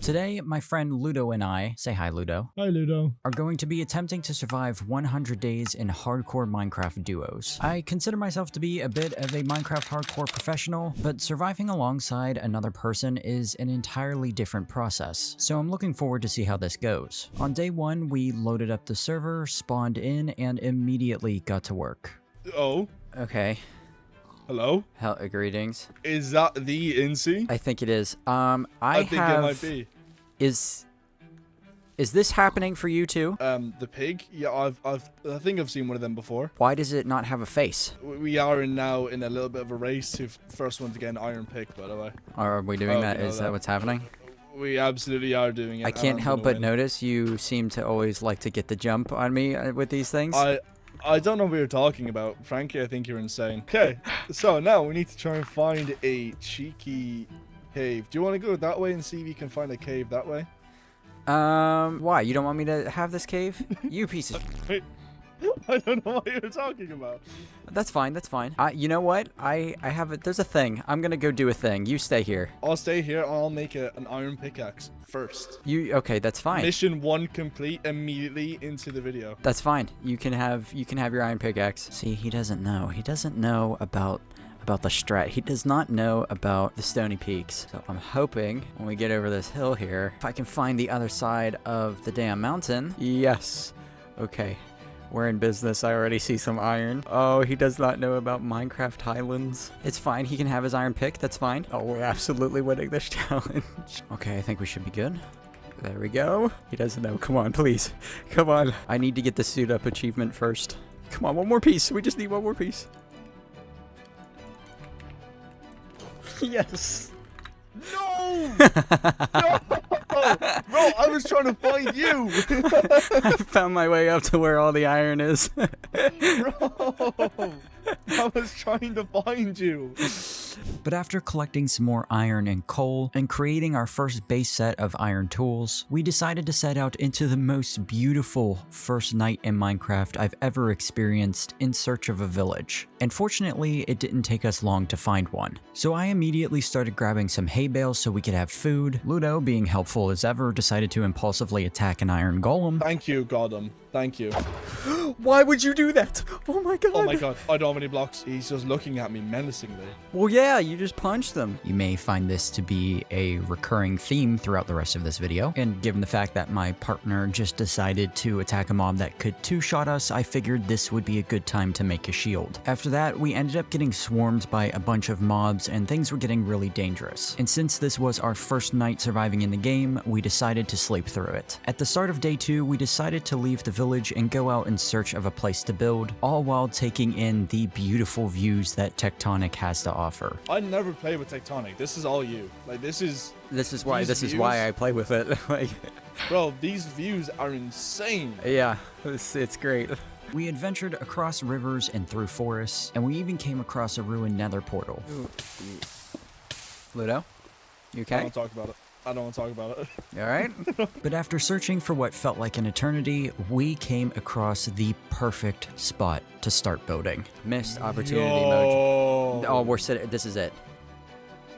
Today, my friend Ludo and I, say hi Ludo, Hi, Ludo. are going to be attempting to survive 100 days in hardcore Minecraft duos. I consider myself to be a bit of a Minecraft hardcore professional, but surviving alongside another person is an entirely different process, so I'm looking forward to see how this goes. On day 1, we loaded up the server, spawned in, and immediately got to work. Oh, Okay. hello? Greetings. Is that the INSEE? I think it is. I think it might be. Is this happening for you too? The pig? Yeah, I think I've seen one of them before. Why does it not have a face? We are now in a little bit of a race to first one to get an iron pick, by the way. Are we doing that? You know Is that what's happening? We absolutely are doing it. I can't help but notice you seem to always like to get the jump on me with these things. I don't know what you're talking about. Frankly, I think you're insane. Okay, so now we need to try and find a cheeky cave. Do you want to go that way and see if you can find a cave that way? Why? You don't want me to have this cave? You piece of Wait, I don't know what you're talking about. That's fine, that's fine. You know what? I have it. There's a thing. I'm gonna go do a thing. You stay here. I'll stay here and I'll make an iron pickaxe first. Okay, that's fine. Mission 1 complete immediately into the video. That's fine. You can have your iron pickaxe. See, he doesn't know. He doesn't know about the strat. He does not know about the stony peaks. So I'm hoping when we get over this hill here, if I can find the other side of the damn mountain. Yes. Okay. We're in business. I already see some iron. Oh, he does not know about Minecraft Highlands. It's fine. He can have his iron pick. That's fine. Oh, we're absolutely winning this challenge. Okay, I think we should be good. There we go. He doesn't know. Come on, please. Come on. I need to get the suit up achievement first. Come on, one more piece. We just need one more piece. Yes. No! No! Bro, I was trying to find you. I found my way up to where all the iron is. Bro, I was trying to find you. But after collecting some more iron and coal and creating our first base set of iron tools, we decided to set out into the most beautiful first night in Minecraft I've ever experienced in search of a village. And fortunately, it didn't take us long to find one. So I immediately started grabbing some hay bales so we could have food. Ludo, being helpful as ever, decided to impulsively attack an iron golem. Thank you, Gotham. Thank you. Why would you do that? Oh my god. Oh my god, I don't have any blocks. He's just looking at me menacingly. Well, yeah, you just punched them. You may find this to be a recurring theme throughout the rest of this video. And given the fact that my partner just decided to attack a mob that could two-shot us, I figured this would be a good time to make a shield. After that, we ended up getting swarmed by a bunch of mobs and things were getting really dangerous. And since this was our first night surviving in the game, we decided to sleep through it. At the start of day 2, we decided to leave the village and go out in search of a place to build, all while taking in the beautiful views that Tectonic has to offer. I never play with Tectonic. This is all you. Like, this is why I play with it. Like, bro, these views are insane. Yeah, it's great. We adventured across rivers and through forests, and we even came across a ruined Nether portal. Ludo, you okay? I don't talk about it. I don't want to talk about it. You alright? But after searching for what felt like an eternity, we came across the perfect spot to start building. Missed opportunity mode. Oh, this is it.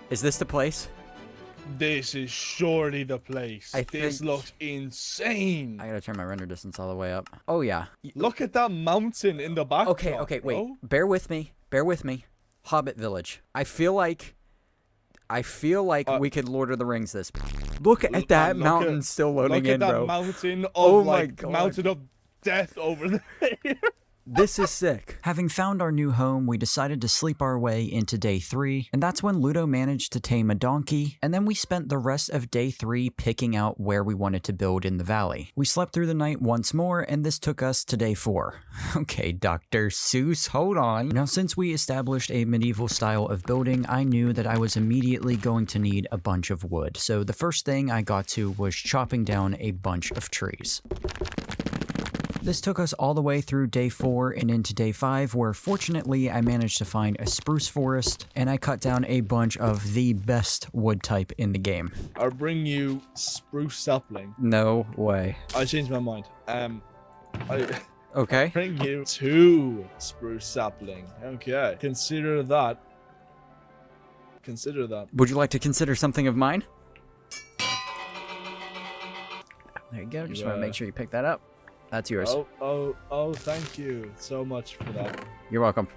Is this the place? This is surely the place. This looks insane. I gotta turn my render distance all the way up. Oh yeah. Look at that mountain in the back. Okay, wait. Bro. Bear with me. Hobbit Village. I feel like we could Lord of the Rings this. Look at that mountain still loading in, bro. Look at that mountain of, mountain of death over there. This is sick. Having found our new home, we decided to sleep our way into day 3, and that's when Ludo managed to tame a donkey, and then we spent the rest of day 3 picking out where we wanted to build in the valley. We slept through the night once more, and this took us to day 4. Okay, Dr. Seuss, hold on. Now, since we established a medieval style of building, I knew that I was immediately going to need a bunch of wood, so the first thing I got to was chopping down a bunch of trees. This took us all the way through day 4 and into day 5, where fortunately I managed to find a spruce forest, and I cut down a bunch of the best wood type in the game. I'll bring you spruce sapling. No way. I changed my mind. Okay. Bring you 2 spruce sapling. Okay. Consider that. Would you like to consider something of mine? There you go. Just You, want to make sure you pick that up. That's yours. Oh, thank you so much for that. You're welcome.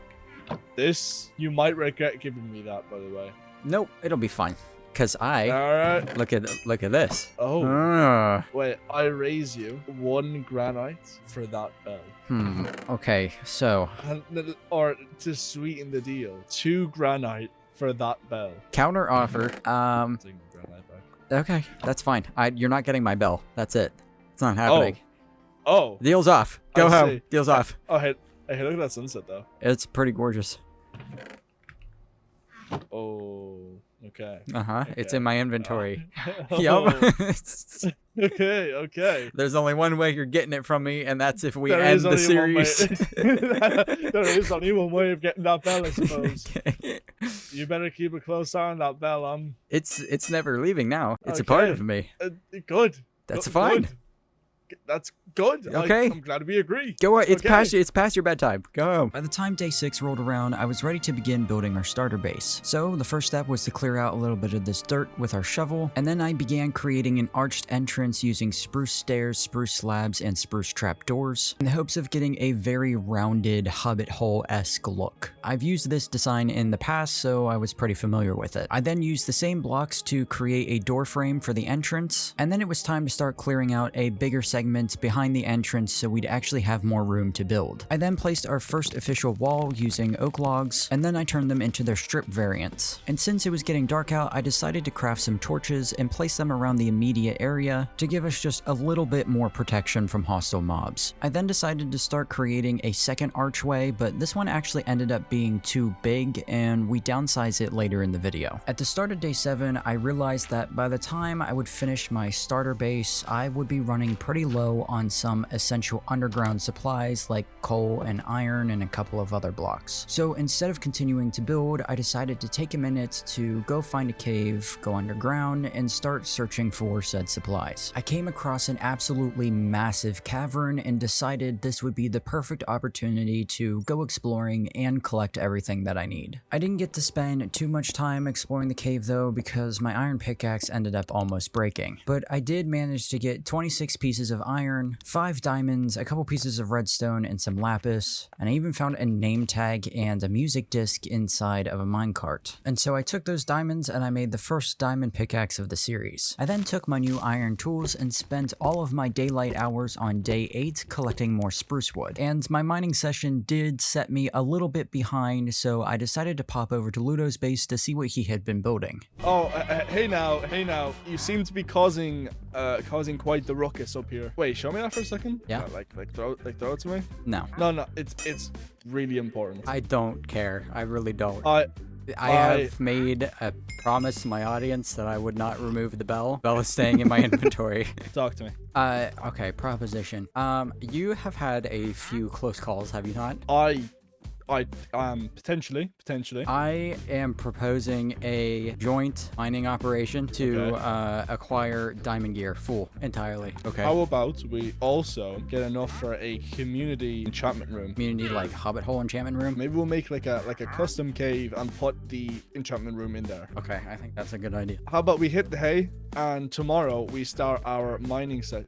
This, you might regret giving me that, by the way. Nope, it'll be fine. Cause I Alright. look at this. Oh. Ah. Wait, I raise you 1 granite for that bell. Okay, so And, or to sweeten the deal, 2 granite for that bell. counter offer. Taking the granite back. Okay, that's fine. You're not getting my bell. That's it. It's not happening. Oh. Deal's off. Go I home. see. Deal's off. Oh, hey, look at that sunset though. It's pretty gorgeous. Oh. Okay. Okay. It's in my inventory. Oh. Yup. Okay. There's only one way you're getting it from me, and that's if we There end is the only one series. there is only one way of getting that bell, I suppose. Okay. You better keep a close eye on that bell. It's never leaving now. It's a part Okay. of me. Good. That's Go- fine. Good. That's good. Okay. I'm glad we agree. Go on. It's Okay. past your bedtime. Go home. By the time day 6 rolled around, I was ready to begin building our starter base. So the first step was to clear out a little bit of this dirt with our shovel, and then I began creating an arched entrance using spruce stairs, spruce slabs, and spruce trapdoors in the hopes of getting a very rounded hobbit hole-esque look. I've used this design in the past, so I was pretty familiar with it. I then used the same blocks to create a door frame for the entrance, and then it was time to start clearing out a bigger segment behind the entrance so we'd actually have more room to build. I then placed our first official wall using oak logs, and then I turned them into their strip variants. And since it was getting dark out, I decided to craft some torches and place them around the immediate area to give us just a little bit more protection from hostile mobs. I then decided to start creating a second archway, but this one actually ended up being too big, and we downsized it later in the video. At the start of day 7, I realized that by the time I would finish my starter base, I would be running pretty low on some essential underground supplies like coal and iron and a couple of other blocks. So instead of continuing to build, I decided to take a minute to go find a cave, go underground, and start searching for said supplies. I came across an absolutely massive cavern and decided this would be the perfect opportunity to go exploring and collect everything that I need. I didn't get to spend too much time exploring the cave though because my iron pickaxe ended up almost breaking, but I did manage to get 26 pieces of iron, 5 diamonds, a couple pieces of redstone, and some lapis, and I even found a name tag and a music disc inside of a minecart. And so I took those diamonds and I made the first diamond pickaxe of the series. I then took my new iron tools and spent all of my daylight hours on day 8 collecting more spruce wood. And my mining session did set me a little bit behind, so I decided to pop over to Ludo's base to see what he had been building. Oh, hey now. You seem to be causing quite the ruckus up here. Wait, show me that for a second. Yeah. Throw it to me. No. No, it's really important. I don't care. I really don't. I have made a promise to my audience that I would not remove the bell. Bell is staying in my inventory. Talk to me. Okay, proposition. You have had a few close calls, have you not? I potentially. I am proposing a joint mining operation to acquire diamond gear full entirely. Okay. How about we also get enough for a community enchantment room? Community like hobbit hole enchantment room? Maybe we'll make like a custom cave and put the enchantment room in there. Okay, I think that's a good idea. How about we hit the hay and tomorrow we start our mining set.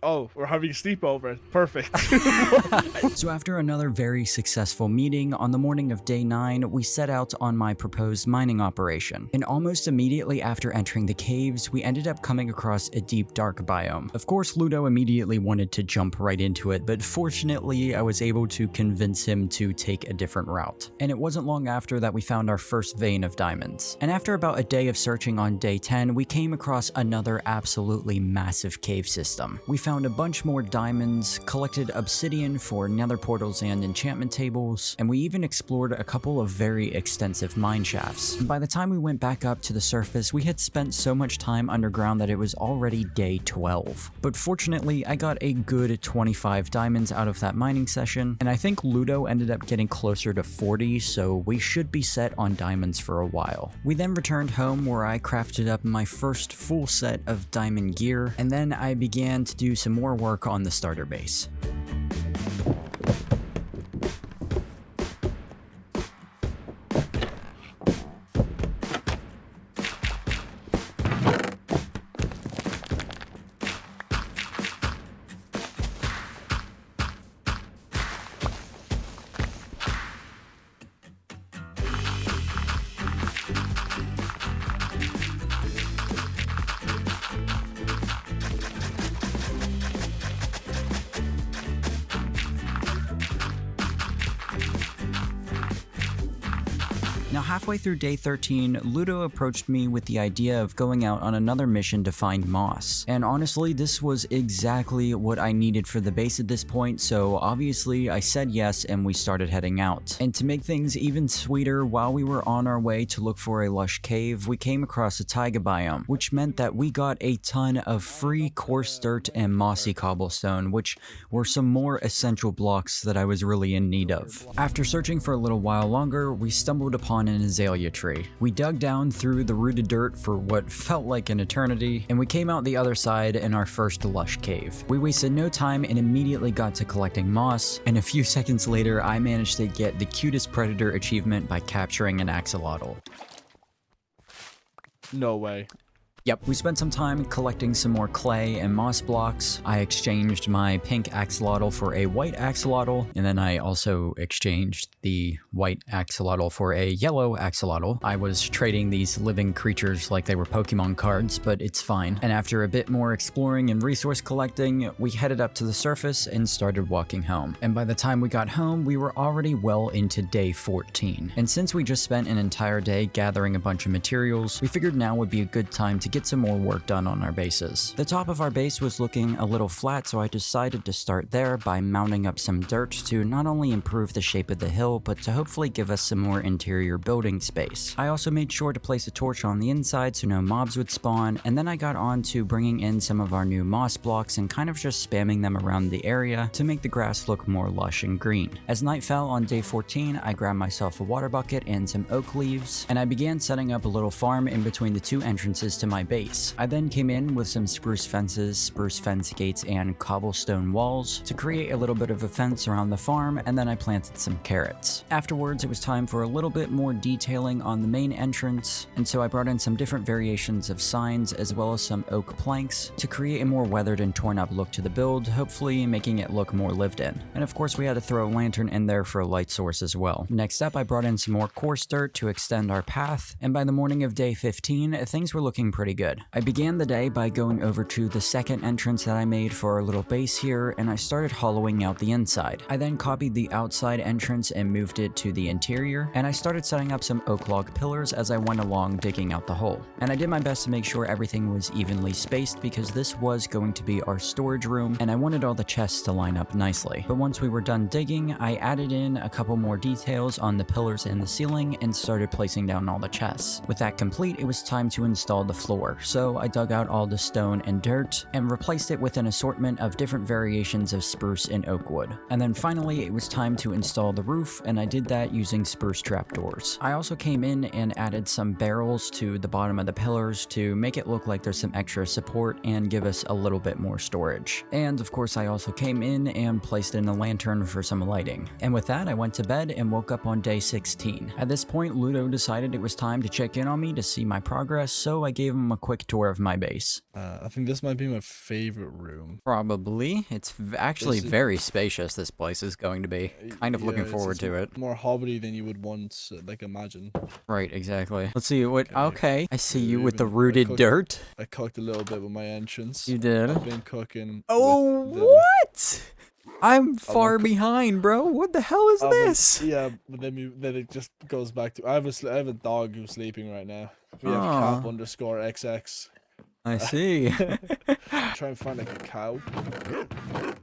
Oh, we're having a sleepover. Perfect. So after another very successful meeting, on the morning of day 9, we set out on my proposed mining operation. And almost immediately after entering the caves, we ended up coming across a deep dark biome. Of course, Ludo immediately wanted to jump right into it, but fortunately, I was able to convince him to take a different route. And it wasn't long after that we found our first vein of diamonds. And after about a day of searching on day 10, we came across another absolutely massive cave system. We found a bunch more diamonds, collected obsidian for nether portals and enchantment tables, and we even explored a couple of very extensive mine shafts. And by the time we went back up to the surface, we had spent so much time underground that it was already day 12. But fortunately, I got a good 25 diamonds out of that mining session, and I think Ludo ended up getting closer to 40, so we should be set on diamonds for a while. We then returned home where I crafted up my first full set of diamond gear, and then I began to do some more work on the starter base. Now halfway through day 13, Ludo approached me with the idea of going out on another mission to find moss. And honestly, this was exactly what I needed for the base at this point, so obviously I said yes and we started heading out. And to make things even sweeter, while we were on our way to look for a lush cave, we came across a taiga biome, which meant that we got a ton of free coarse dirt and mossy cobblestone, which were some more essential blocks that I was really in need of. After searching for a little while longer, we stumbled upon an azalea tree. We dug down through the rooted dirt for what felt like an eternity, and we came out the other side in our first lush cave. We wasted no time and immediately got to collecting moss, and a few seconds later I managed to get the cutest predator achievement by capturing an axolotl. No way. Yep, we spent some time collecting some more clay and moss blocks. I exchanged my pink axolotl for a white axolotl, and then I also exchanged the white axolotl for a yellow axolotl. I was trading these living creatures like they were Pokemon cards, but it's fine. And after a bit more exploring and resource collecting, we headed up to the surface and started walking home. And by the time we got home, we were already well into day 14. And since we just spent an entire day gathering a bunch of materials, we figured now would be a good time to get some more work done on our bases. The top of our base was looking a little flat, so I decided to start there by mounting up some dirt to not only improve the shape of the hill, but to hopefully give us some more interior building space. I also made sure to place a torch on the inside so no mobs would spawn, and then I got on to bringing in some of our new moss blocks and kind of just spamming them around the area to make the grass look more lush and green. As night fell on day 14, I grabbed myself a water bucket and some oak leaves, and I began setting up a little farm in between the two entrances to my base. I then came in with some spruce fences, spruce fence gates, and cobblestone walls to create a little bit of a fence around the farm, and then I planted some carrots. Afterwards, it was time for a little bit more detailing on the main entrance, and so I brought in some different variations of signs as well as some oak planks to create a more weathered and torn up look to the build, hopefully making it look more lived in. And of course, we had to throw a lantern in there for a light source as well. Next up, I brought in some more coarse dirt to extend our path, and by the morning of day 15, things were looking pretty good. I began the day by going over to the second entrance that I made for our little base here, and I started hollowing out the inside. I then copied the outside entrance and moved it to the interior, and I started setting up some oak log pillars as I went along digging out the hole. And I did my best to make sure everything was evenly spaced because this was going to be our storage room, and I wanted all the chests to line up nicely. But once we were done digging, I added in a couple more details on the pillars and the ceiling and started placing down all the chests. With that complete, it was time to install the floor. So I dug out all the stone and dirt and replaced it with an assortment of different variations of spruce and oak wood. And then finally, it was time to install the roof, and I did that using spruce trapdoors. I also came in and added some barrels to the bottom of the pillars to make it look like there's some extra support and give us a little bit more storage. And of course, I also came in and placed in a lantern for some lighting. And with that, I went to bed and woke up on day 16. At this point, Ludo decided it was time to check in on me to see my progress, so I gave him a quick tour of my base. I think this might be my favorite room. Probably. It's actually very spacious, this place is going to be. Kind of looking forward to it. More hobbity than you would once, imagine. Right, exactly. Let's see what... Okay, I see you with the rooted dirt. I cooked a little bit with my entrance. You did? I've been cooking. Oh, what? I'm far behind, bro. What the hell is this? Yeah, but then it just goes back to... I have a dog who's sleeping right now. We have cap_XX. I see. Try and find like a cow.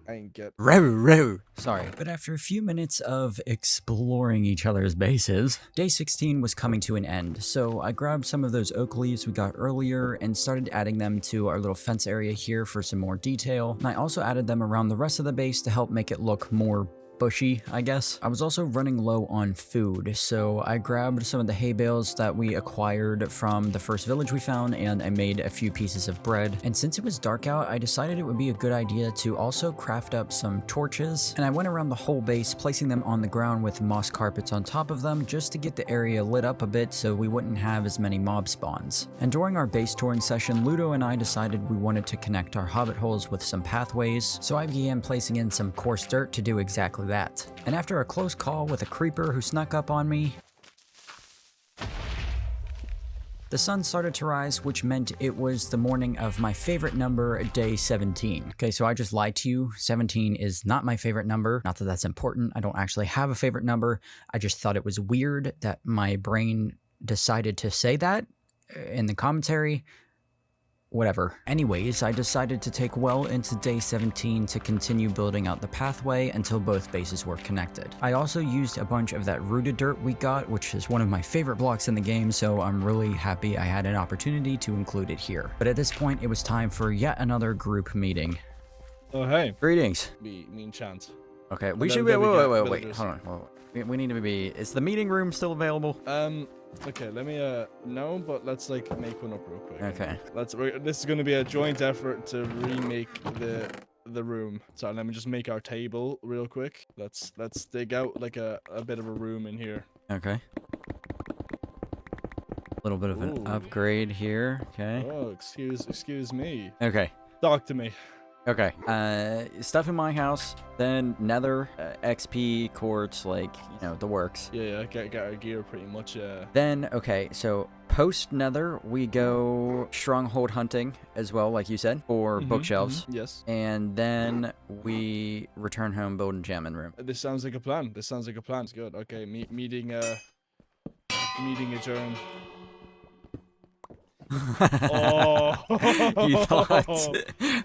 I ain't get. Row. Sorry. But after a few minutes of exploring each other's bases, day 16 was coming to an end. So I grabbed some of those oak leaves we got earlier and started adding them to our little fence area here for some more detail. And I also added them around the rest of the base to help make it look more bushy, I guess. I was also running low on food, so I grabbed some of the hay bales that we acquired from the first village we found, and I made a few pieces of bread. And since it was dark out, I decided it would be a good idea to also craft up some torches, and I went around the whole base, placing them on the ground with moss carpets on top of them, just to get the area lit up a bit so we wouldn't have as many mob spawns. And during our base touring session, Ludo and I decided we wanted to connect our hobbit holes with some pathways, so I began placing in some coarse dirt to do exactly that. And after a close call with a creeper who snuck up on me, The sun started to rise, which meant it was the morning of my favorite number, day 17. Okay, so I just lied to you. 17 is not my favorite number. Not that that's important. I don't actually have a favorite number. I just thought it was weird that my brain decided to say that in the commentary. Whatever. Anyways, I decided to take well into day 17 to continue building out the pathway until both bases were connected. I also used a bunch of that rooted dirt we got, which is one of my favorite blocks in the game, so I'm really happy I had an opportunity to include it here. But at this point, it was time for yet another group meeting. Oh, hey. Greetings. Me enchant. Okay, we should be... Wait. Hold on. We need to be... Is the meeting room still available? Okay, let me, no, but let's, like, make one up real quick. Okay. This is gonna be a joint effort to remake the room. So let me just make our table real quick. Let's dig out, like, a bit of a room in here. Okay. A little bit of an upgrade here. Okay. Oh, excuse me. Okay. Talk to me. Okay, stuff in my house, then Nether, XP, quartz, like, you know, the works. Yeah, got our gear pretty much, Then, okay, so post-Nether, we go stronghold hunting as well, like you said, for bookshelves. Yes. And then we return home, build enchantment room. This sounds like a plan. It's good. Okay, meeting adjourned. Oh, You thought.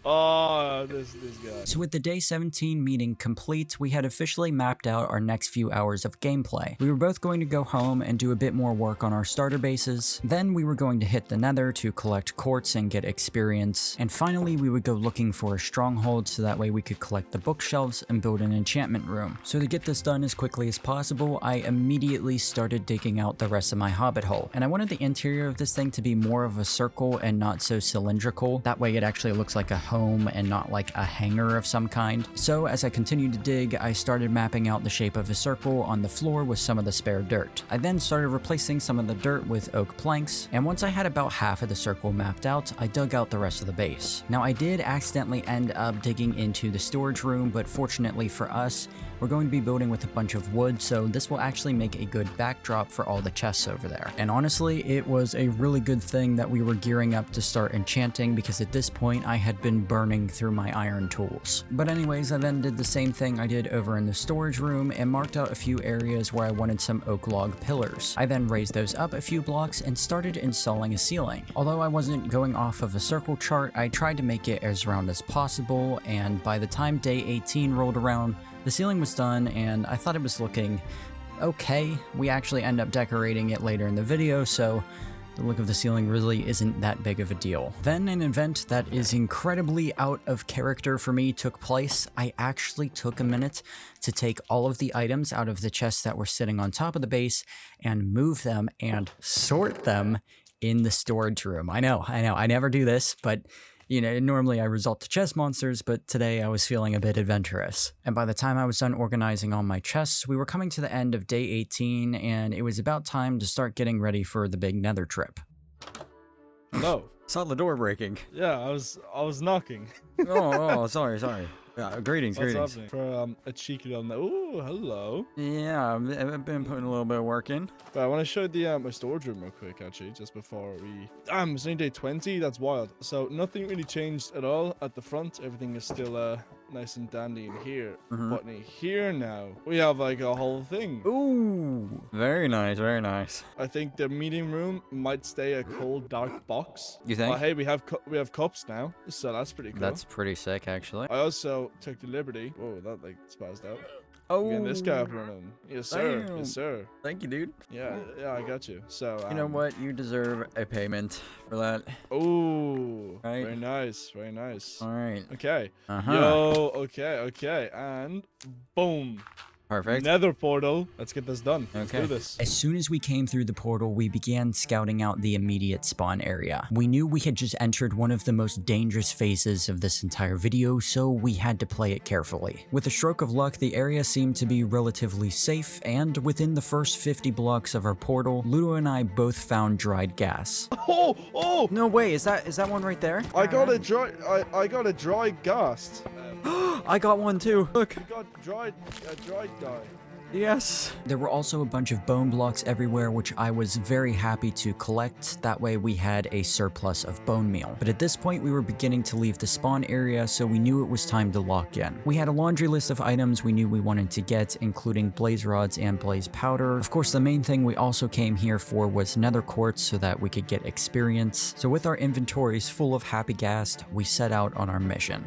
Oh, this guy. So with the day 17 meeting complete, we had officially mapped out our next few hours of gameplay. We were both going to go home and do a bit more work on our starter bases. Then we were going to hit the Nether to collect quartz and get experience. And finally, we would go looking for a stronghold so that way we could collect the bookshelves and build an enchantment room. So to get this done as quickly as possible, I immediately started digging out the rest of my hobbit hole. And I wanted the interior of this thing to be more of a circle and not so cylindrical. That way it actually looks like a home and not like a hangar of some kind. So as I continued to dig, I started mapping out the shape of a circle on the floor with some of the spare dirt. I then started replacing some of the dirt with oak planks, and once I had about half of the circle mapped out, I dug out the rest of the base. Now I did accidentally end up digging into the storage room, but fortunately for us, we're going to be building with a bunch of wood, so this will actually make a good backdrop for all the chests over there. And honestly, it was a really good thing that we were gearing up to start enchanting, because at this point I had been burning through my iron tools. But anyways, I then did the same thing I did over in the storage room and marked out a few areas where I wanted some oak log pillars. I then raised those up a few blocks and started installing a ceiling. Although I wasn't going off of a circle chart, I tried to make it as round as possible, and by the time day 18 rolled around, the ceiling was done and I thought it was looking okay. We actually end up decorating it later in the video, so the look of the ceiling really isn't that big of a deal. Then an event that is incredibly out of character for me took place. I actually took a minute to take all of the items out of the chests that were sitting on top of the base and move them and sort them in the storage room. I know, I never do this, but you know, normally I resort to chest monsters, but today I was feeling a bit adventurous. And by the time I was done organizing all my chests, we were coming to the end of day 18, and it was about time to start getting ready for the big Nether trip. Hello. Saw the door breaking. Yeah, I was knocking. Sorry. Greetings. What's happening? For a cheeky little ooh, hello. Yeah, I've been putting a little bit of work in. But I want to show the my storage room real quick, actually, just before we... Damn, it's only day 20? That's wild. So nothing really changed at all at the front. Everything is still nice and dandy in here. But in here now, we have like a whole thing. Ooh, very nice. I think the meeting room might stay a cold, dark box. You think? But hey, we have cups now, so that's pretty cool. That's pretty sick, actually. I also took the liberty. Whoa, that like spazzed out. Oh, getting this guy up and running. Yes, sir. Damn. Yes, sir. Thank you, dude. Yeah, I got you. So you know what? You deserve a payment for that. Oh, right? Very nice. All right. Okay. Uh-huh. Okay. And boom. Perfect. Nether portal. Let's get this done. Okay. Let's do this. As soon as we came through the portal, we began scouting out the immediate spawn area. We knew we had just entered one of the most dangerous phases of this entire video, so we had to play it carefully. With a stroke of luck, the area seemed to be relatively safe, and within the first 50 blocks of our portal, Ludo and I both found dried gas. Oh! No way, is that one right there? I got a dry ghast. I got one too. Look. You got dried guy. Yes. There were also a bunch of bone blocks everywhere, which I was very happy to collect. That way we had a surplus of bone meal. But at this point, we were beginning to leave the spawn area, so we knew it was time to lock in. We had a laundry list of items we knew we wanted to get, including blaze rods and blaze powder. Of course, the main thing we also came here for was nether quartz so that we could get experience. So with our inventories full of happy ghast, we set out on our mission.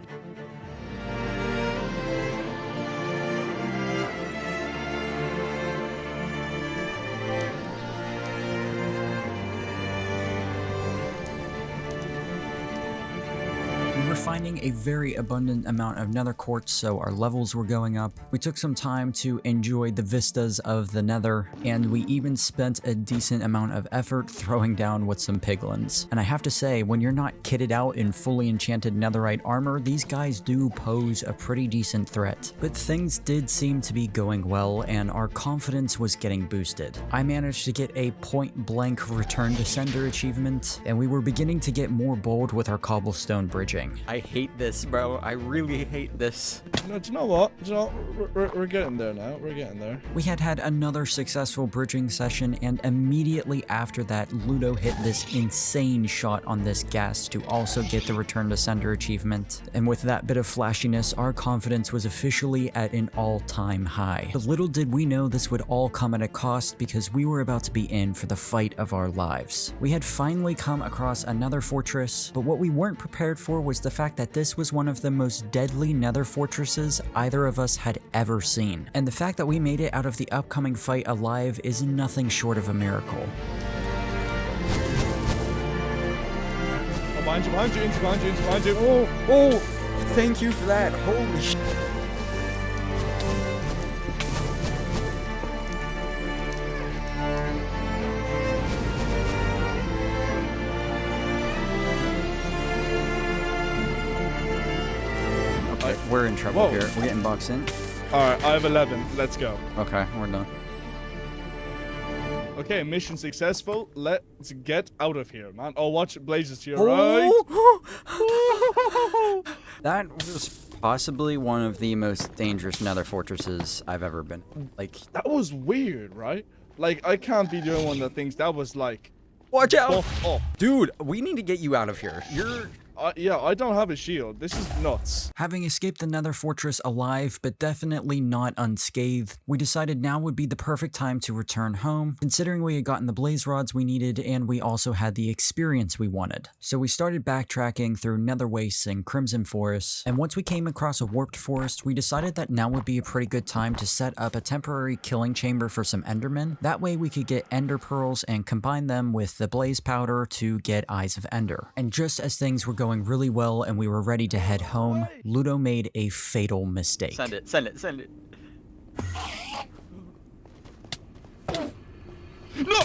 Finding a very abundant amount of nether quartz, so our levels were going up. We took some time to enjoy the vistas of the nether, and we even spent a decent amount of effort throwing down with some piglins. And I have to say, when you're not kitted out in fully enchanted netherite armor, these guys do pose a pretty decent threat. But things did seem to be going well, and our confidence was getting boosted. I managed to get a point-blank return to sender achievement, and we were beginning to get more bold with our cobblestone bridging. I hate this, bro. I really hate this. No, do you know what? Do you know, we're getting there now. We're getting there. We had another successful bridging session, and immediately after that, Ludo hit this insane shot on this ghast to also get the return to sender achievement. And with that bit of flashiness, our confidence was officially at an all-time high. But little did we know this would all come at a cost, because we were about to be in for the fight of our lives. We had finally come across another fortress, but what we weren't prepared for was the fact that this was one of the most deadly nether fortresses either of us had ever seen. And the fact that we made it out of the upcoming fight alive is nothing short of a miracle. Oh, behind you. Oh, thank you for that. Holy shit. We're in trouble here. We're getting boxed in. Alright, I have 11. Let's go. Okay, we're done. Okay, mission successful. Let's get out of here, man. Oh, watch blazes to your right. That was possibly one of the most dangerous nether fortresses I've ever been. Like, that was weird, right? Like, I can't be doing one that thinks that was like... Watch out! Dude, we need to get you out of here. Yeah, I don't have a shield. This is nuts. Having escaped the nether fortress alive, but definitely not unscathed, we decided now would be the perfect time to return home, considering we had gotten the blaze rods we needed and we also had the experience we wanted. So we started backtracking through nether wastes and crimson forests, and once we came across a warped forest, we decided that now would be a pretty good time to set up a temporary killing chamber for some endermen. That way we could get ender pearls and combine them with the blaze powder to get eyes of ender. And just as things were going really well and we were ready to head home, Ludo made a fatal mistake. Send it. No!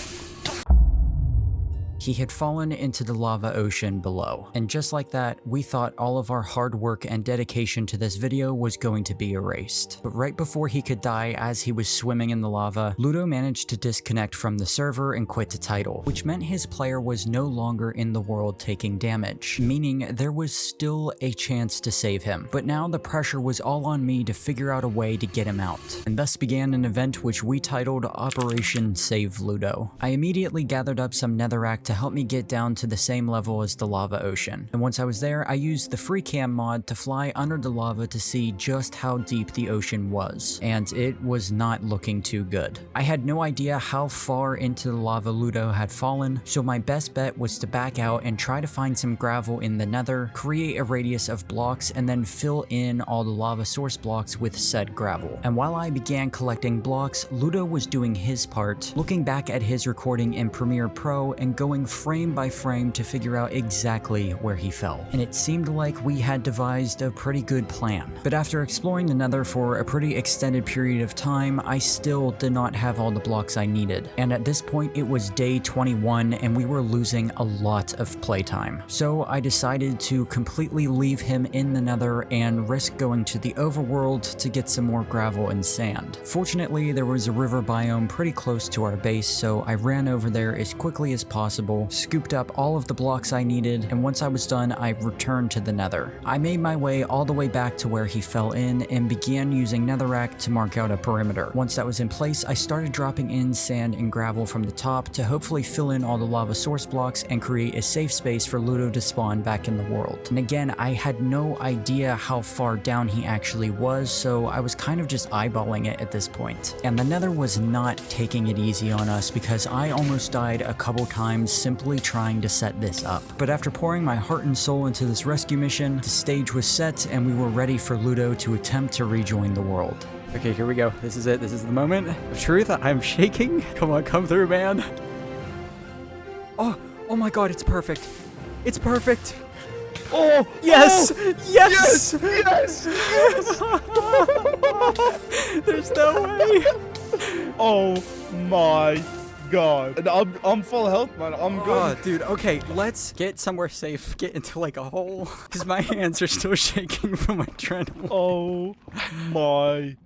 He had fallen into the lava ocean below. And just like that, we thought all of our hard work and dedication to this video was going to be erased. But right before he could die as he was swimming in the lava, Ludo managed to disconnect from the server and quit the title, which meant his player was no longer in the world taking damage, meaning there was still a chance to save him. But now the pressure was all on me to figure out a way to get him out. And thus began an event which we titled Operation Save Ludo. I immediately gathered up some netherrack to help me get down to the same level as the lava ocean. And once I was there, I used the free cam mod to fly under the lava to see just how deep the ocean was. And it was not looking too good. I had no idea how far into the lava Ludo had fallen, so my best bet was to back out and try to find some gravel in the nether, create a radius of blocks, and then fill in all the lava source blocks with said gravel. And while I began collecting blocks, Ludo was doing his part, looking back at his recording in Premiere Pro and going frame by frame to figure out exactly where he fell. And it seemed like we had devised a pretty good plan. But after exploring the nether for a pretty extended period of time, I still did not have all the blocks I needed. And at this point, it was day 21 and we were losing a lot of playtime. So I decided to completely leave him in the nether and risk going to the overworld to get some more gravel and sand. Fortunately, there was a river biome pretty close to our base, so I ran over there as quickly as possible gravel, scooped up all of the blocks I needed, and once I was done, I returned to the Nether. I made my way all the way back to where he fell in and began using netherrack to mark out a perimeter. Once that was in place, I started dropping in sand and gravel from the top to hopefully fill in all the lava source blocks and create a safe space for Ludo to spawn back in the world. And again, I had no idea how far down he actually was, so I was kind of just eyeballing it at this point. And the Nether was not taking it easy on us because I almost died a couple times simply trying to set this up. But after pouring my heart and soul into this rescue mission, the stage was set and we were ready for Ludo to attempt to rejoin the world. Okay, here we go. This is it. This is the moment of truth. I'm shaking. Come on, come through, man. Oh my god, it's perfect. It's perfect. Oh! Yes! Oh, yes! Yes! Yes! There's no way. Oh my god. And I'm full health, man. I'm good. Oh, dude, okay, let's get somewhere safe. Get into like a hole. Because my hands are still shaking from adrenaline. Oh my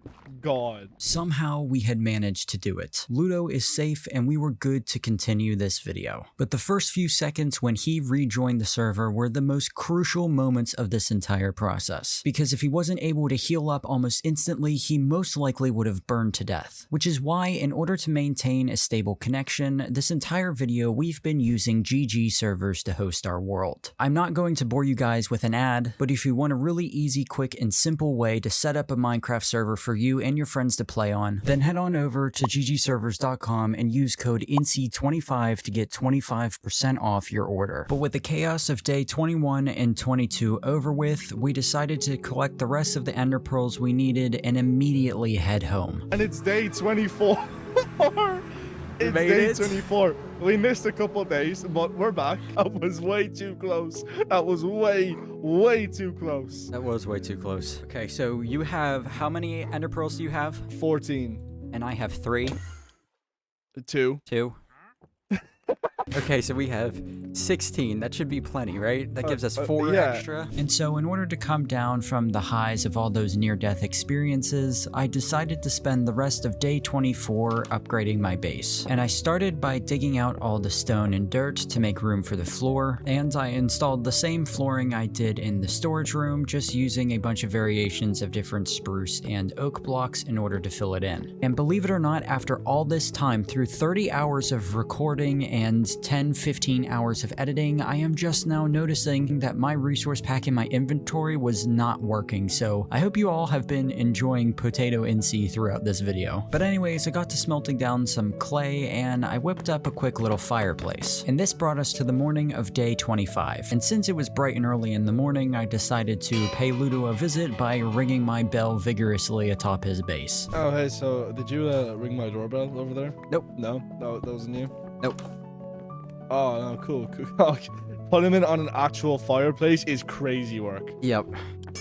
god. Somehow we had managed to do it. Ludo is safe and we were good to continue this video. But the first few seconds when he rejoined the server were the most crucial moments of this entire process. Because if he wasn't able to heal up almost instantly, he most likely would have burned to death. Which is why, in order to maintain a stable connection, this entire video we've been using GG servers to host our world. I'm not going to bore you guys with an ad, but if you want a really easy, quick, and simple way to set up a Minecraft server for you and your friends to play on, then head on over to ggservers.com and use code INSEE25 to get 25% off your order. But with the chaos of day 21 and 22 over with, we decided to collect the rest of the ender pearls we needed and immediately head home. And it's day 24. It's day 24. We missed a couple days, but we're back. That was way too close. That was way too close. That was way too close. Okay, so you have, how many ender pearls do you have? 14. And I have 3. 2. 2. Okay, so we have 16. That should be plenty, right? That gives us 4 yeah. extra. And so in order to come down from the highs of all those near-death experiences, I decided to spend the rest of day 24 upgrading my base. And I started by digging out all the stone and dirt to make room for the floor, and I installed the same flooring I did in the storage room, just using a bunch of variations of different spruce and oak blocks in order to fill it in. And believe it or not, after all this time, through 30 hours of recording and 10-15 hours of editing, I am just now noticing that my resource pack in my inventory was not working, so I hope you all have been enjoying Potato NC throughout this video. But anyways, I got to smelting down some clay and I whipped up a quick little fireplace. And this brought us to the morning of day 25. And since it was bright and early in the morning, I decided to pay Ludo a visit by ringing my bell vigorously atop his base. Oh, hey, so did you ring my doorbell over there? Nope. No, that wasn't you? Nope. Oh, no, cool. Putting him on an actual fireplace is crazy work. Yep.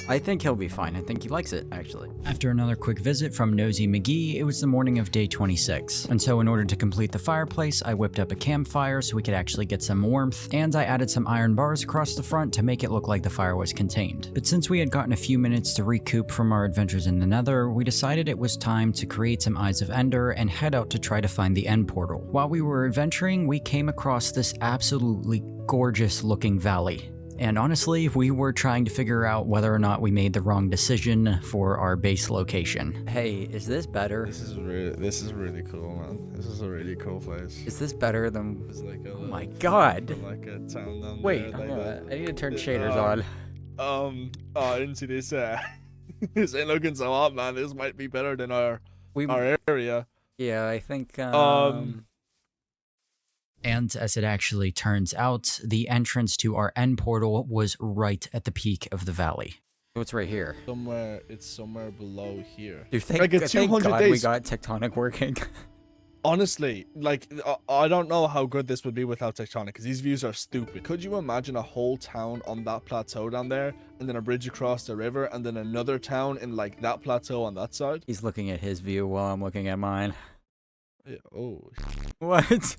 I think he'll be fine. I think he likes it, actually. After another quick visit from Nosy McGee, it was the morning of day 26. And so in order to complete the fireplace, I whipped up a campfire so we could actually get some warmth, and I added some iron bars across the front to make it look like the fire was contained. But since we had gotten a few minutes to recoup from our adventures in the Nether, we decided it was time to create some Eyes of Ender and head out to try to find the end portal. While we were adventuring, we came across this absolutely gorgeous looking valley. And honestly, we were trying to figure out whether or not we made the wrong decision for our base location. Hey, is this better? This is really cool, man. This is a really cool place. Is this better than... It's like oh my god. Like a town down wait, there. I need to turn shaders on. Oh, I didn't see this. This ain't looking so hot, man. This might be better than our area. Yeah, I think. And as it actually turns out, the entrance to our end portal was right at the peak of the valley. So it's right here. It's somewhere below here. Do you think, like it's 200 God days. We got tectonic working? Honestly, like, I don't know how good this would be without tectonic, because these views are stupid. Could you imagine a whole town on that plateau down there, and then a bridge across the river, and then another town in, like, that plateau on that side? He's looking at his view while I'm looking at mine. Yeah, oh. What?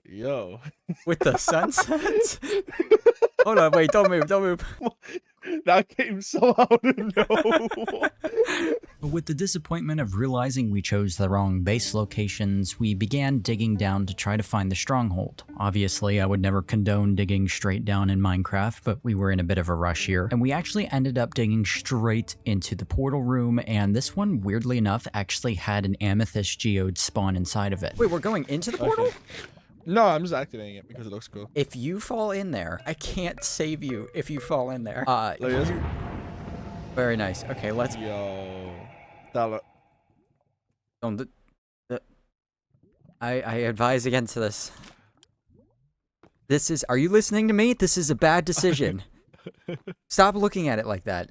Yo. With the sunset? Hold on, wait, don't move, don't move. That came so out of nowhere. But with the disappointment of realizing we chose the wrong base locations, we began digging down to try to find the stronghold. Obviously, I would never condone digging straight down in Minecraft, but we were in a bit of a rush here, and we actually ended up digging straight into the portal room, and this one, weirdly enough, actually had an amethyst geode spawn inside of it. Wait, we're going into the portal? Okay. No, I'm just activating it because it looks cool. If you fall in there, I can't save you if you fall in there. Very nice. Okay, let's... Yo. That Don't... I advise against this. This is... Are you listening to me? This is a bad decision. Stop looking at it like that.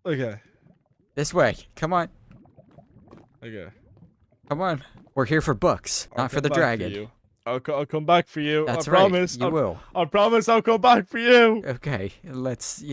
Okay. This way. Come on. Okay. Come on. We're here for books, not for the dragon. I'll come back for you. That's I promise. Right. You will. I promise I'll come back for you. Okay. Let's,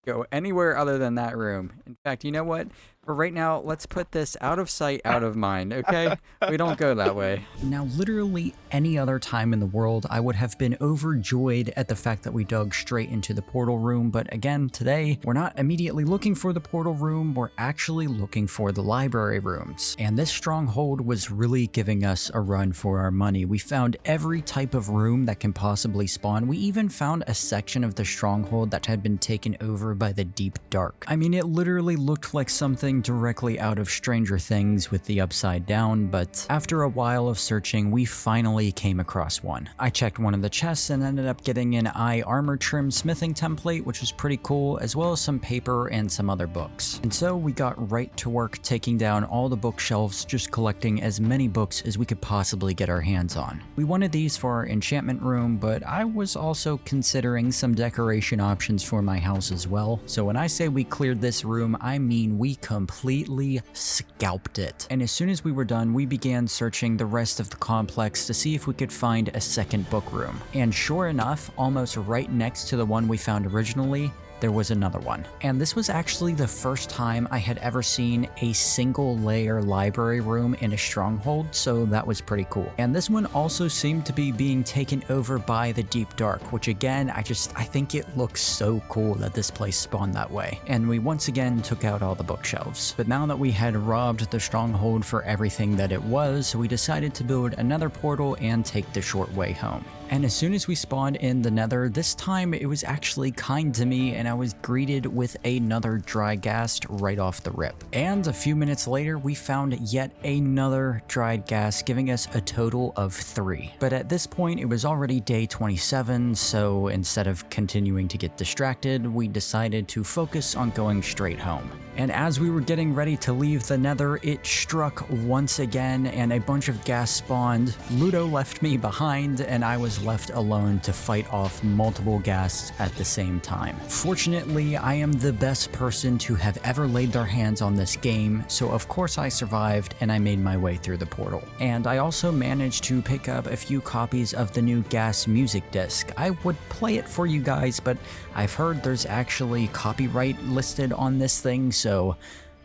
go anywhere other than that room. In fact, you know what? For right now, let's put this out of sight, out of mind, okay? We don't go that way. Now, literally any other time in the world, I would have been overjoyed at the fact that we dug straight into the portal room, but again, today, we're not immediately looking for the portal room, we're actually looking for the library rooms. And this stronghold was really giving us a run for our money. We found every type of room that can possibly spawn. We even found a section of the stronghold that had been taken over by the deep dark. I mean, it literally looked like something directly out of Stranger Things with the upside down, but after a while of searching, we finally came across one. I checked one of the chests and ended up getting an eye armor trim smithing template, which was pretty cool, as well as some paper and some other books. And so we got right to work taking down all the bookshelves, just collecting as many books as we could possibly get our hands on. We wanted these for our enchantment room, but I was also considering some decoration options for my house as well. So when I say we cleared this room, I mean we completely scalped it. And as soon as we were done, we began searching the rest of the complex to see if we could find a second book room. And sure enough, almost right next to the one we found originally, there was another one. And this was actually the first time I had ever seen a single layer library room in a stronghold, so that was pretty cool. And this one also seemed to be being taken over by the deep dark, which again, I think it looks so cool that this place spawned that way. And we once again took out all the bookshelves. But now that we had robbed the stronghold for everything that it was, we decided to build another portal and take the short way home. And as soon as we spawned in the Nether, this time it was actually kind to me and I was greeted with another dry ghast right off the rip. And a few minutes later, we found yet another dried ghast, giving us a total of 3. But at this point, it was already day 27, so instead of continuing to get distracted, we decided to focus on going straight home. And as we were getting ready to leave the Nether, it struck once again and a bunch of ghasts spawned. Ludo left me behind and I was left alone to fight off multiple ghasts at the same time. Fortunately, I am the best person to have ever laid their hands on this game, so of course I survived and I made my way through the portal. And I also managed to pick up a few copies of the new Ghast music disc. I would play it for you guys, but I've heard there's actually copyright listed on this thing, so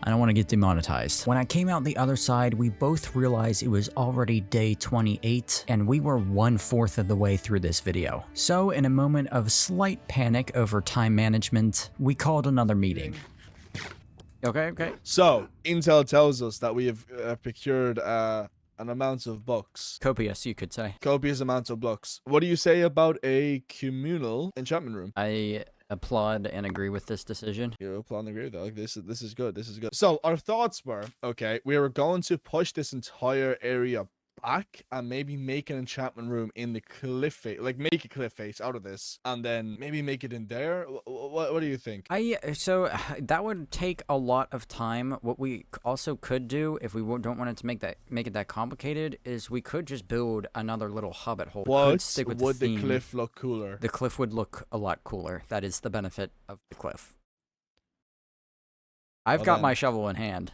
I don't want to get demonetized. When I came out the other side, we both realized it was already day 28, and we were 1/4 of the way through this video. So in a moment of slight panic over time management, we called another meeting. Okay. So, Intel tells us that we have procured an amount of books. Copious, you could say. Copious amounts of books. What do you say about a communal enchantment room? I applaud and agree with this decision. You applaud and agree with that. Like, this is good. This is good. So our thoughts were, okay, we were going to push this entire area back and maybe make an enchantment room in the cliff face, like make a cliff face out of this, and then maybe make it in there. What do you think? So that would take a lot of time. What we also could do, if we don't want it to make it that complicated, is we could just build another little hobbit hole. Would the cliff look cooler? The cliff would look a lot cooler. That is the benefit of the cliff. I've got my shovel in hand.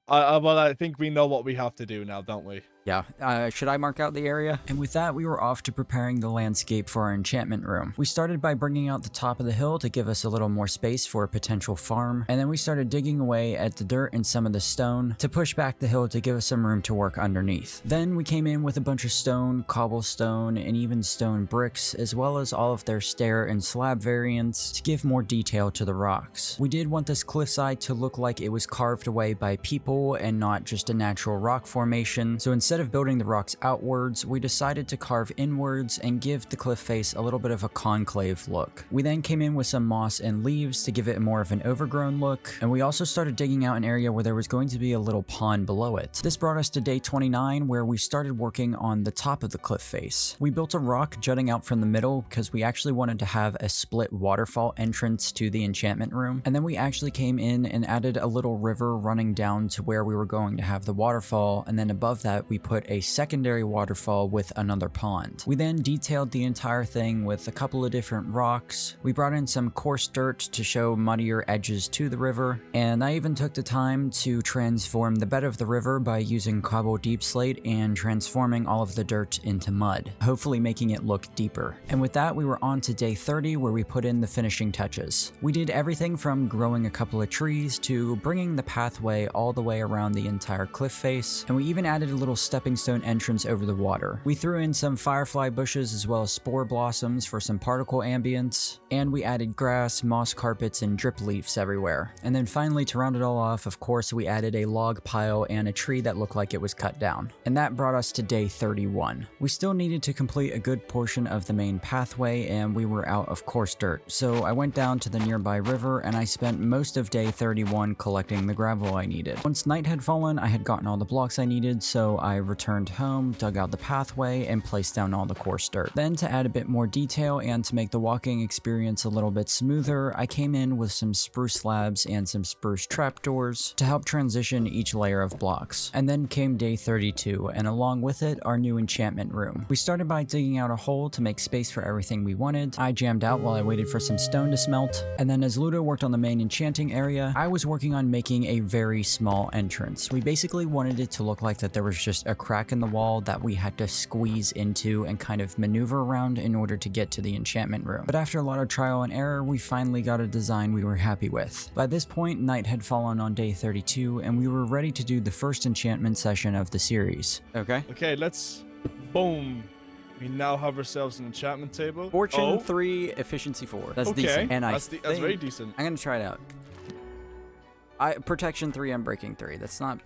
Well, I think we know what we have to do now, don't we? Yeah, should I mark out the area? And with that, we were off to preparing the landscape for our enchantment room. We started by bringing out the top of the hill to give us a little more space for a potential farm, and then we started digging away at the dirt and some of the stone to push back the hill to give us some room to work underneath. Then we came in with a bunch of stone, cobblestone, and even stone bricks, as well as all of their stair and slab variants to give more detail to the rocks. We did want this cliffside to look like it was carved away by people and not just a natural rock formation, so instead of building the rocks outwards, we decided to carve inwards and give the cliff face a little bit of a concave look. We then came in with some moss and leaves to give it more of an overgrown look, and we also started digging out an area where there was going to be a little pond below it. This brought us to day 29, where we started working on the top of the cliff face. We built a rock jutting out from the middle because we actually wanted to have a split waterfall entrance to the enchantment room, and then we actually came in and added a little river running down to where we were going to have the waterfall, and then above that we put a secondary waterfall with another pond. We then detailed the entire thing with a couple of different rocks. We brought in some coarse dirt to show muddier edges to the river, and I even took the time to transform the bed of the river by using cobble deep slate and transforming all of the dirt into mud, hopefully making it look deeper. And with that, we were on to day 30, where we put in the finishing touches. We did everything from growing a couple of trees to bringing the pathway all the way around the entire cliff face, and we even added a little stepping stone entrance over the water. We threw in some firefly bushes as well as spore blossoms for some particle ambience, and we added grass, moss carpets, and drip leaves everywhere. And then finally, to round it all off, of course, we added a log pile and a tree that looked like it was cut down. And that brought us to day 31. We still needed to complete a good portion of the main pathway, and we were out of coarse dirt, so I went down to the nearby river and I spent most of day 31 collecting the gravel I needed. Once night had fallen, I had gotten all the blocks I needed, so I returned home, dug out the pathway, and placed down all the coarse dirt. Then, to add a bit more detail and to make the walking experience a little bit smoother, I came in with some spruce slabs and some spruce trapdoors to help transition each layer of blocks. And then came day 32, and along with it, our new enchantment room. We started by digging out a hole to make space for everything we wanted. I jammed out while I waited for some stone to smelt, and then as Ludo worked on the main enchanting area, I was working on making a very small entrance. We basically wanted it to look like that there was just a crack in the wall that we had to squeeze into and kind of maneuver around in order to get to the enchantment room. But after a lot of trial and error, we finally got a design we were happy with. By this point, night had fallen on day 32, and we were ready to do the first enchantment session of the series. Okay, let's... Boom. We now have ourselves an enchantment table. Fortune 3, efficiency 4. That's decent. And that's very decent. I'm gonna try it out. Protection 3, unbreaking 3. That's not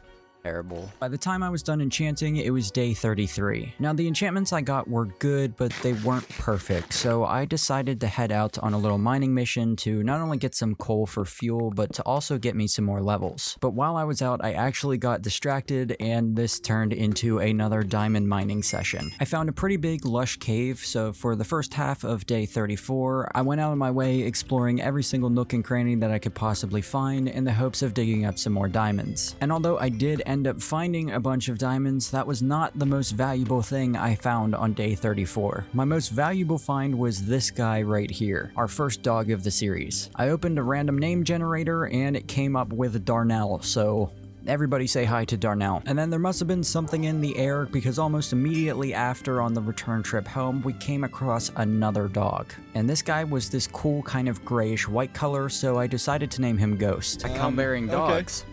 terrible. By the time I was done enchanting, it was day 33. Now, the enchantments I got were good, but they weren't perfect, so I decided to head out on a little mining mission to not only get some coal for fuel, but to also get me some more levels. But while I was out, I actually got distracted, and this turned into another diamond mining session. I found a pretty big lush cave, so for the first half of day 34, I went out of my way exploring every single nook and cranny that I could possibly find in the hopes of digging up some more diamonds. And although I did end up finding a bunch of diamonds, that was not the most valuable thing I found on day 34. My most valuable find was this guy right here, our first dog of the series. I opened a random name generator and it came up with Darnell, so everybody say hi to Darnell. And then there must have been something in the air because almost immediately after, on the return trip home, we came across another dog. And this guy was this cool kind of grayish white color, so I decided to name him Ghost. I come bearing dogs. Okay.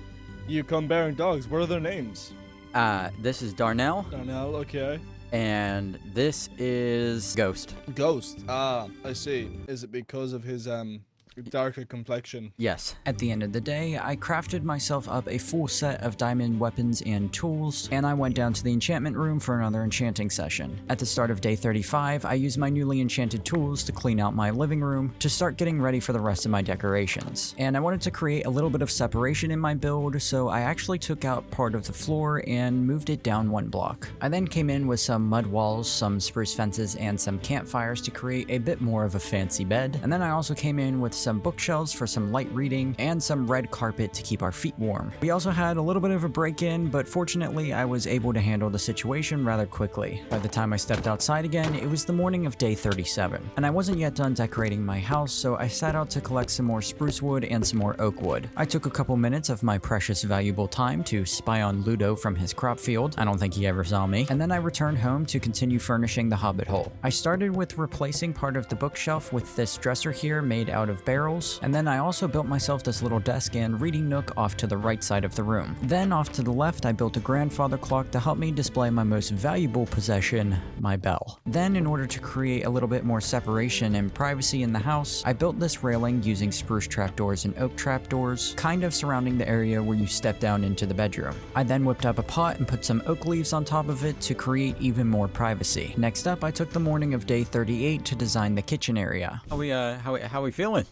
You come bearing dogs. What are their names? This is Darnell. Darnell, okay. And this is Ghost. Ghost. Ah, I see. Is it because of his darker complexion? Yes. At the end of the day, I crafted myself up a full set of diamond weapons and tools, and I went down to the enchantment room for another enchanting session. At the start of day 35, I used my newly enchanted tools to clean out my living room to start getting ready for the rest of my decorations. And I wanted to create a little bit of separation in my build, so I actually took out part of the floor and moved it down one block. I then came in with some mud walls, some spruce fences, and some campfires to create a bit more of a fancy bed. And then I also came in with some some bookshelves for some light reading, and some red carpet to keep our feet warm. We also had a little bit of a break-in, but fortunately I was able to handle the situation rather quickly. By the time I stepped outside again, it was the morning of day 37, and I wasn't yet done decorating my house, so I set out to collect some more spruce wood and some more oak wood. I took a couple minutes of my precious valuable time to spy on Ludo from his crop field. I don't think he ever saw me. And then I returned home to continue furnishing the hobbit hole. I started with replacing part of the bookshelf with this dresser here made out of barrels, and then I also built myself this little desk and reading nook off to the right side of the room. Then off to the left, I built a grandfather clock to help me display my most valuable possession, my bell. Then, in order to create a little bit more separation and privacy in the house, I built this railing using spruce trapdoors and oak trapdoors, kind of surrounding the area where you step down into the bedroom. I then whipped up a pot and put some oak leaves on top of it to create even more privacy. Next up, I took the morning of day 38 to design the kitchen area. How we feeling?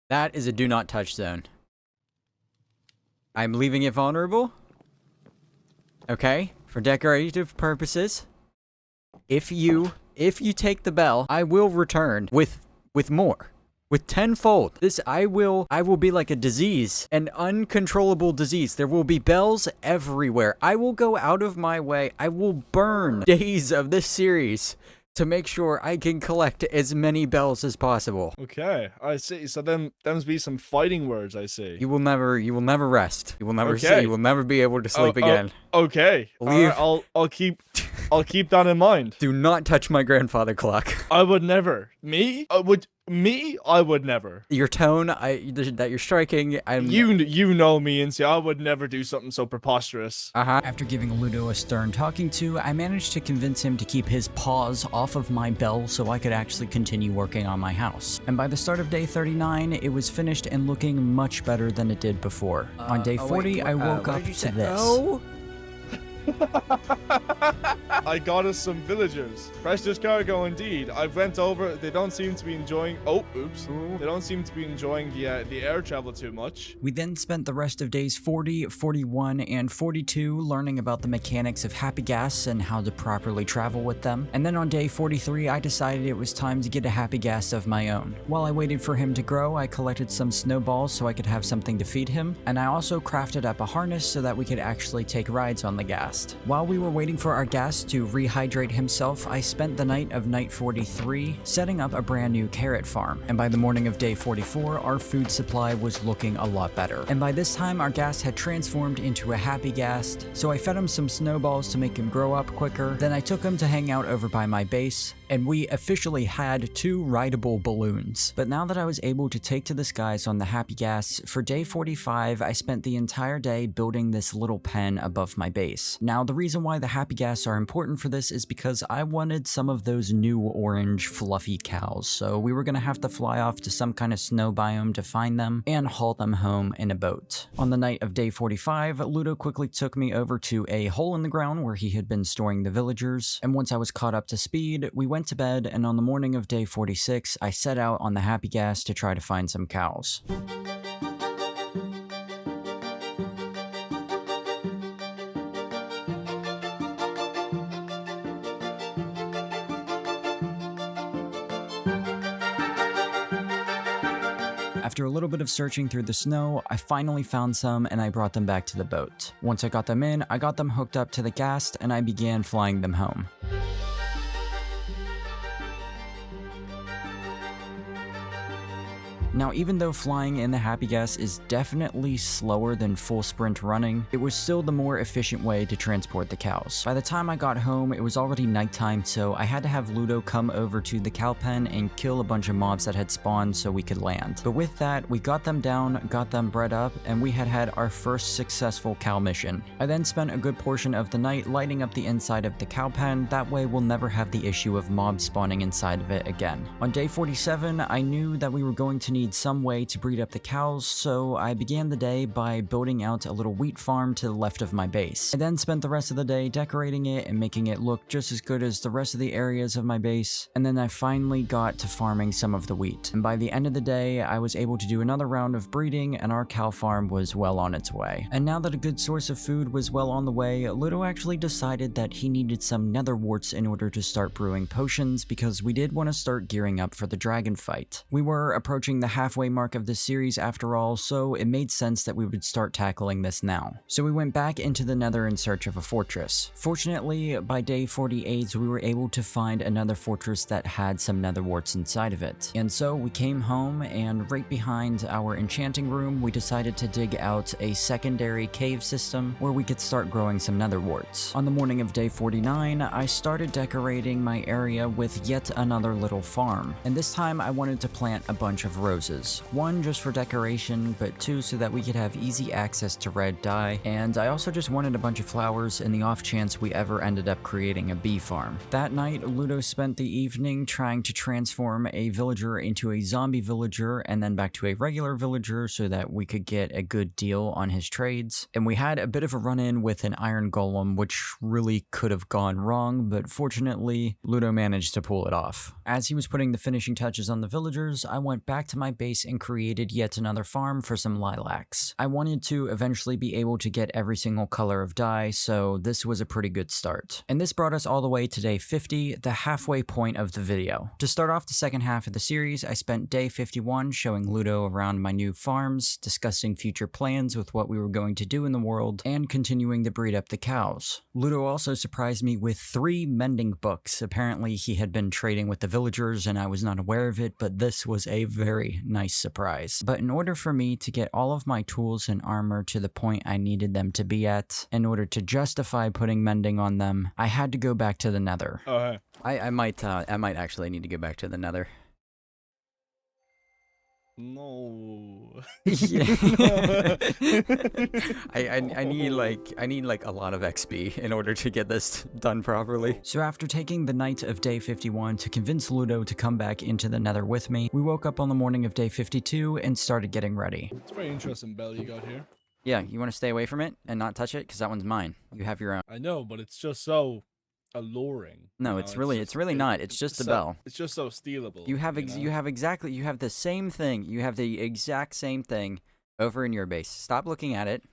That is a do not touch zone. I'm leaving it vulnerable. Okay, for decorative purposes. If you take the bell, I will return with more. With tenfold. I will be like a disease, an uncontrollable disease. There will be bells everywhere. I will go out of my way. I will burn days of this series to make sure I can collect as many bells as possible. Okay, I see. So them's be some fighting words, I see. You will never rest. You will never Okay. You will never be able to sleep again. Okay. Leave. I'll keep that in mind. Do not touch my grandfather clock. I would never. I would never. Your tone, that you're striking, You know me, and see, I would never do something so preposterous. After giving Ludo a stern talking to, I managed to convince him to keep his paws off of my bell so I could actually continue working on my house. And by the start of day 39, it was finished and looking much better than it did before. On day 40, I woke up to this. Oh? I got us some villagers. Precious cargo indeed. I've went over. They don't seem to be enjoying. Oh, oops. They don't seem to be enjoying the air travel too much. We then spent the rest of days 40, 41, and 42 learning about the mechanics of happy gas and how to properly travel with them. And then on day 43, I decided it was time to get a happy gas of my own. While I waited for him to grow, I collected some snowballs so I could have something to feed him. And I also crafted up a harness so that we could actually take rides on the gas. While we were waiting for our ghast to rehydrate himself, I spent the night of night 43 setting up a brand new carrot farm, and by the morning of day 44, our food supply was looking a lot better. And by this time, our ghast had transformed into a happy ghast, so I fed him some snowballs to make him grow up quicker. Then I took him to hang out over by my base, and we officially had 2 rideable balloons. But now that I was able to take to the skies on the happy gas, for day 45, I spent the entire day building this little pen above my base. Now, the reason why the happy gas are important for this is because I wanted some of those new orange fluffy cows, so we were gonna have to fly off to some kind of snow biome to find them and haul them home in a boat. On the night of day 45, Ludo quickly took me over to a hole in the ground where he had been storing the villagers, and once I was caught up to speed, we went to bed, and on the morning of day 46, I set out on the happy gas to try to find some cows. After a little bit of searching through the snow, I finally found some and I brought them back to the boat. Once I got them in, I got them hooked up to the ghast and I began flying them home. Now, even though flying in the happy gas is definitely slower than full sprint running, it was still the more efficient way to transport the cows. By the time I got home, it was already nighttime, so I had to have Ludo come over to the cow pen and kill a bunch of mobs that had spawned so we could land. But with that, we got them down, got them bred up, and we had our first successful cow mission. I then spent a good portion of the night lighting up the inside of the cow pen, that way we'll never have the issue of mobs spawning inside of it again. On day 47, I knew that we were going to need need some way to breed up the cows, so I began the day by building out a little wheat farm to the left of my base. I then spent the rest of the day decorating it and making it look just as good as the rest of the areas of my base, and then I finally got to farming some of the wheat. And by the end of the day, I was able to do another round of breeding, and our cow farm was well on its way. And now that a good source of food was well on the way, Ludo actually decided that he needed some nether warts in order to start brewing potions, because we did want to start gearing up for the dragon fight. We were approaching the halfway mark of this series after all, so it made sense that we would start tackling this now. So we went back into the nether in search of a fortress. Fortunately, by day 48, we were able to find another fortress that had some nether warts inside of it. And so we came home, and right behind our enchanting room, we decided to dig out a secondary cave system where we could start growing some nether warts. On the morning of day 49, I started decorating my area with yet another little farm. And this time I wanted to plant a bunch of roses. One just for decoration, but two so that we could have easy access to red dye. And I also just wanted a bunch of flowers in the off chance we ever ended up creating a bee farm. That night, Ludo spent the evening trying to transform a villager into a zombie villager and then back to a regular villager so that we could get a good deal on his trades. And we had a bit of a run-in with an iron golem, which really could have gone wrong, but fortunately, Ludo managed to pull it off. As he was putting the finishing touches on the villagers, I went back to my base and created yet another farm for some lilacs. I wanted to eventually be able to get every single color of dye, so this was a pretty good start. And this brought us all the way to day 50, the halfway point of the video. To start off the second half of the series, I spent day 51 showing Ludo around my new farms, discussing future plans with what we were going to do in the world, and continuing to breed up the cows. Ludo also surprised me with 3 mending books. Apparently he had been trading with the villagers and I was not aware of it, but this was a very nice surprise. But in order for me to get all of my tools and armor to the point I needed them to be at, in order to justify putting mending on them, I had to go back to the nether. Oh, hey. I might actually need to go back to the nether. No. I need like a lot of XP in order to get this done properly. So after taking the night of day 51 to convince Ludo to come back into the nether with me, we woke up on the morning of day 52 and started getting ready. It's a very interesting bell you got here. Yeah, you want to stay away from it and not touch it because that one's mine. You have your own. I know, but it's just so alluring. No, it's really not. It's just a bell. It's just so stealable. You have the same thing. You have the exact same thing over in your base. Stop looking at it.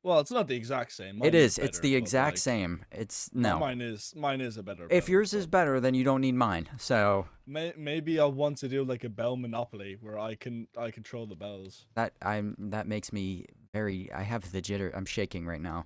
Well, it's not the exact same. It is. It's the exact same. It's no. Mine is a better. If yours is better, then you don't need mine. So maybe I'll want to do like a bell monopoly where I control the bells. That makes me very. I have the jitter. I'm shaking right now.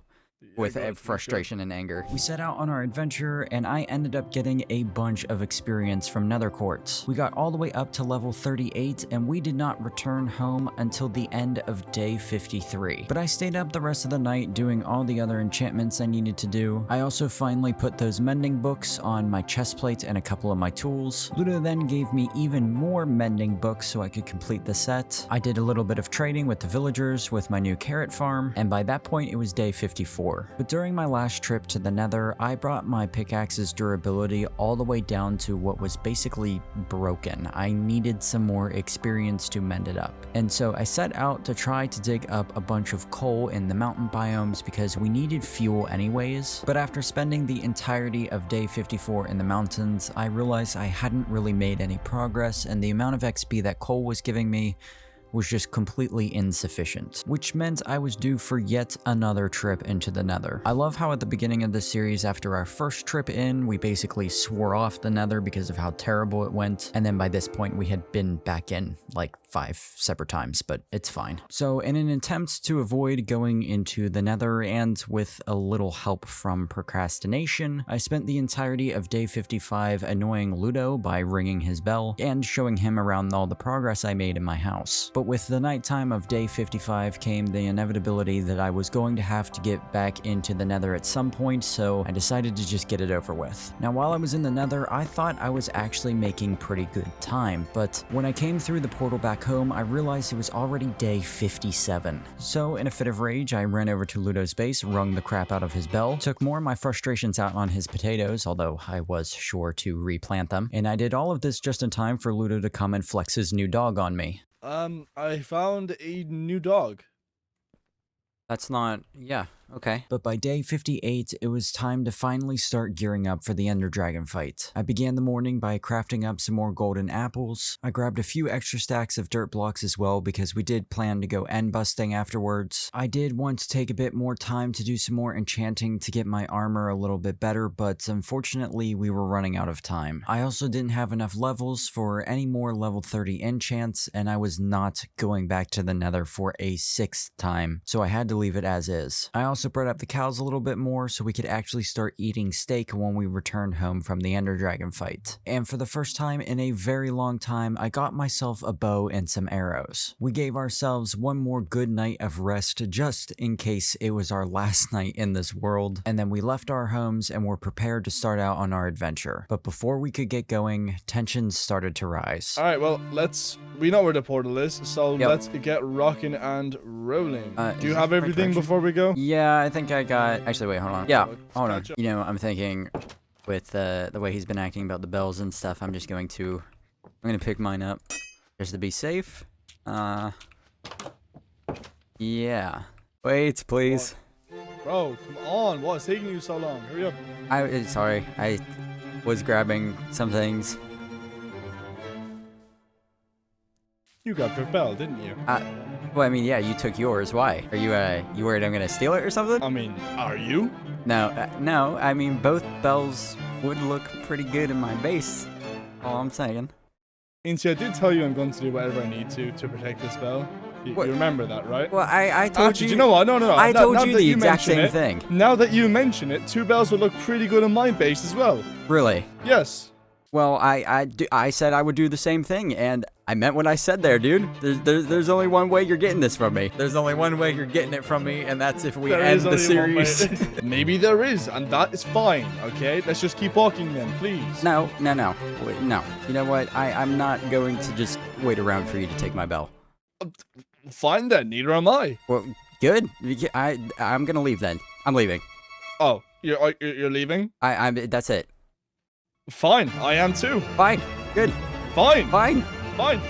With frustration and anger. We set out on our adventure, and I ended up getting a bunch of experience from nether quartz. We got all the way up to level 38, and we did not return home until the end of day 53. But I stayed up the rest of the night doing all the other enchantments I needed to do. I also finally put those mending books on my chest plate and a couple of my tools. Ludo then gave me even more mending books so I could complete the set. I did a little bit of trading with the villagers with my new carrot farm, and by that point it was day 54. But during my last trip to the nether, I brought my pickaxe's durability all the way down to what was basically broken. I needed some more experience to mend it up. And so I set out to try to dig up a bunch of coal in the mountain biomes because we needed fuel anyways. But after spending the entirety of day 54 in the mountains, I realized I hadn't really made any progress, and the amount of XP that coal was giving me was just completely insufficient, which meant I was due for yet another trip into the nether. I love how at the beginning of this series, after our first trip in, we basically swore off the nether because of how terrible it went, and then by this point we had been back in like 5 separate times, but it's fine. So in an attempt to avoid going into the nether and with a little help from procrastination, I spent the entirety of day 55 annoying Ludo by ringing his bell and showing him around all the progress I made in my house. But with the nighttime of day 55 came the inevitability that I was going to have to get back into the nether at some point, so I decided to just get it over with. Now while I was in the nether, I thought I was actually making pretty good time, but when I came through the portal back home, I realized it was already day 57. So in a fit of rage, I ran over to Ludo's base, wrung the crap out of his bell, took more of my frustrations out on his potatoes, although I was sure to replant them, and I did all of this just in time for Ludo to come and flex his new dog on me. I found a new dog. That's not, yeah, okay. But by day 58, it was time to finally start gearing up for the Ender Dragon fight. I began the morning by crafting up some more golden apples. I grabbed a few extra stacks of dirt blocks as well because we did plan to go end busting afterwards. I did want to take a bit more time to do some more enchanting to get my armor a little bit better, but unfortunately we were running out of time. I also didn't have enough levels for any more level 30 enchants, and I was not going back to the Nether for a 6th time, so I had to leave it as is. I also bred up the cows a little bit more so we could actually start eating steak when we returned home from the Ender Dragon fight. And for the first time in a very long time, I got myself a bow and some arrows. We gave ourselves one more good night of rest just in case it was our last night in this world, and then we left our homes and were prepared to start out on our adventure. But before we could get going, tensions started to rise. All right, well, we know where the portal is, so Yep. let's get rocking and rolling. Do you is have this everything correction? before we go? Yeah, I think I got... Actually, wait, hold on. Yeah, Let's hold on. catch up. You know, I'm thinking with the way he's been acting about the bells and stuff, I'm going to pick mine up just to be safe. Yeah. Wait, please. Bro, come on. What's taking you so long? Hurry up. Sorry, I was grabbing some things. You got your bell, didn't you? Well, I mean, yeah, you took yours. Why? Are you worried I'm gonna steal it or something? I mean, are you? No, no. I mean, both bells would look pretty good in my base. All I'm saying. Incy, I did tell you I'm going to do whatever I need to protect this bell. You What? remember that, right? Well, I told Actually, you. do you know what? No. I told now you that the exact mention same it, thing. Now that you mention it, 2 bells would look pretty good in my base as well. Really? Yes. Well, I said I would do the same thing, and I meant what I said there, dude. There's only one way you're getting this from me. There's only one way you're getting it from me, and that's if we There end is the only one way. series. Maybe there is, and that is fine, okay? Let's just keep walking then, please. No. Wait, no. You know what? I'm not going to just wait around for you to take my bell. Fine then, neither am I. Well, good. I'm gonna leave then. I'm leaving. Oh, you're leaving? That's it. Fine, I am too. Fine. Good. Fine. Fine. Fine.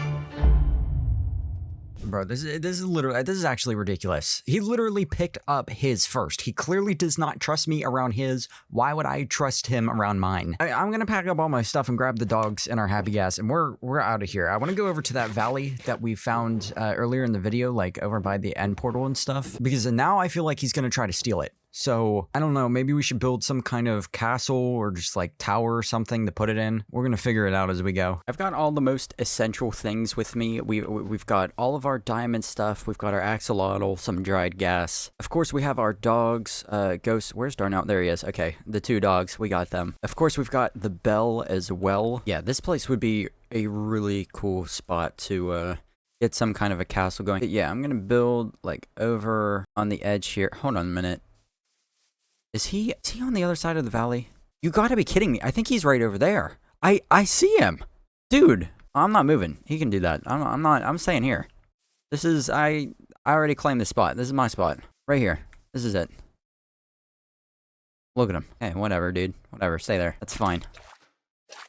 Bro, this is actually ridiculous. He literally picked up his first. He clearly does not trust me around his. Why would I trust him around mine? I'm gonna pack up all my stuff and grab the dogs and our happy gas, and we're out of here. I want to go over to that valley that we found earlier in the video, like over by the end portal and stuff, because now I feel like he's gonna try to steal it. So, I don't know, maybe we should build some kind of castle or just like tower or something to put it in. We're gonna figure it out as we go. I've got all the most essential things with me. We've got all of our diamond stuff. We've got our axolotl, some dried gas. Of course, we have our dogs. Ghost, where's Darnell? There he is. Okay, the 2 dogs, we got them. Of course, we've got the bell as well. Yeah, this place would be a really cool spot to, get some kind of a castle going. But yeah, I'm gonna build like over on the edge here. Hold on a minute. Is he on the other side of the valley? You gotta be kidding me. I think he's right over there. I see him. Dude, I'm not moving. He can do that. I'm staying here. This is, I already claimed this spot. This is my spot. Right here. This is it. Look at him. Hey, whatever, dude. Whatever, stay there. That's fine.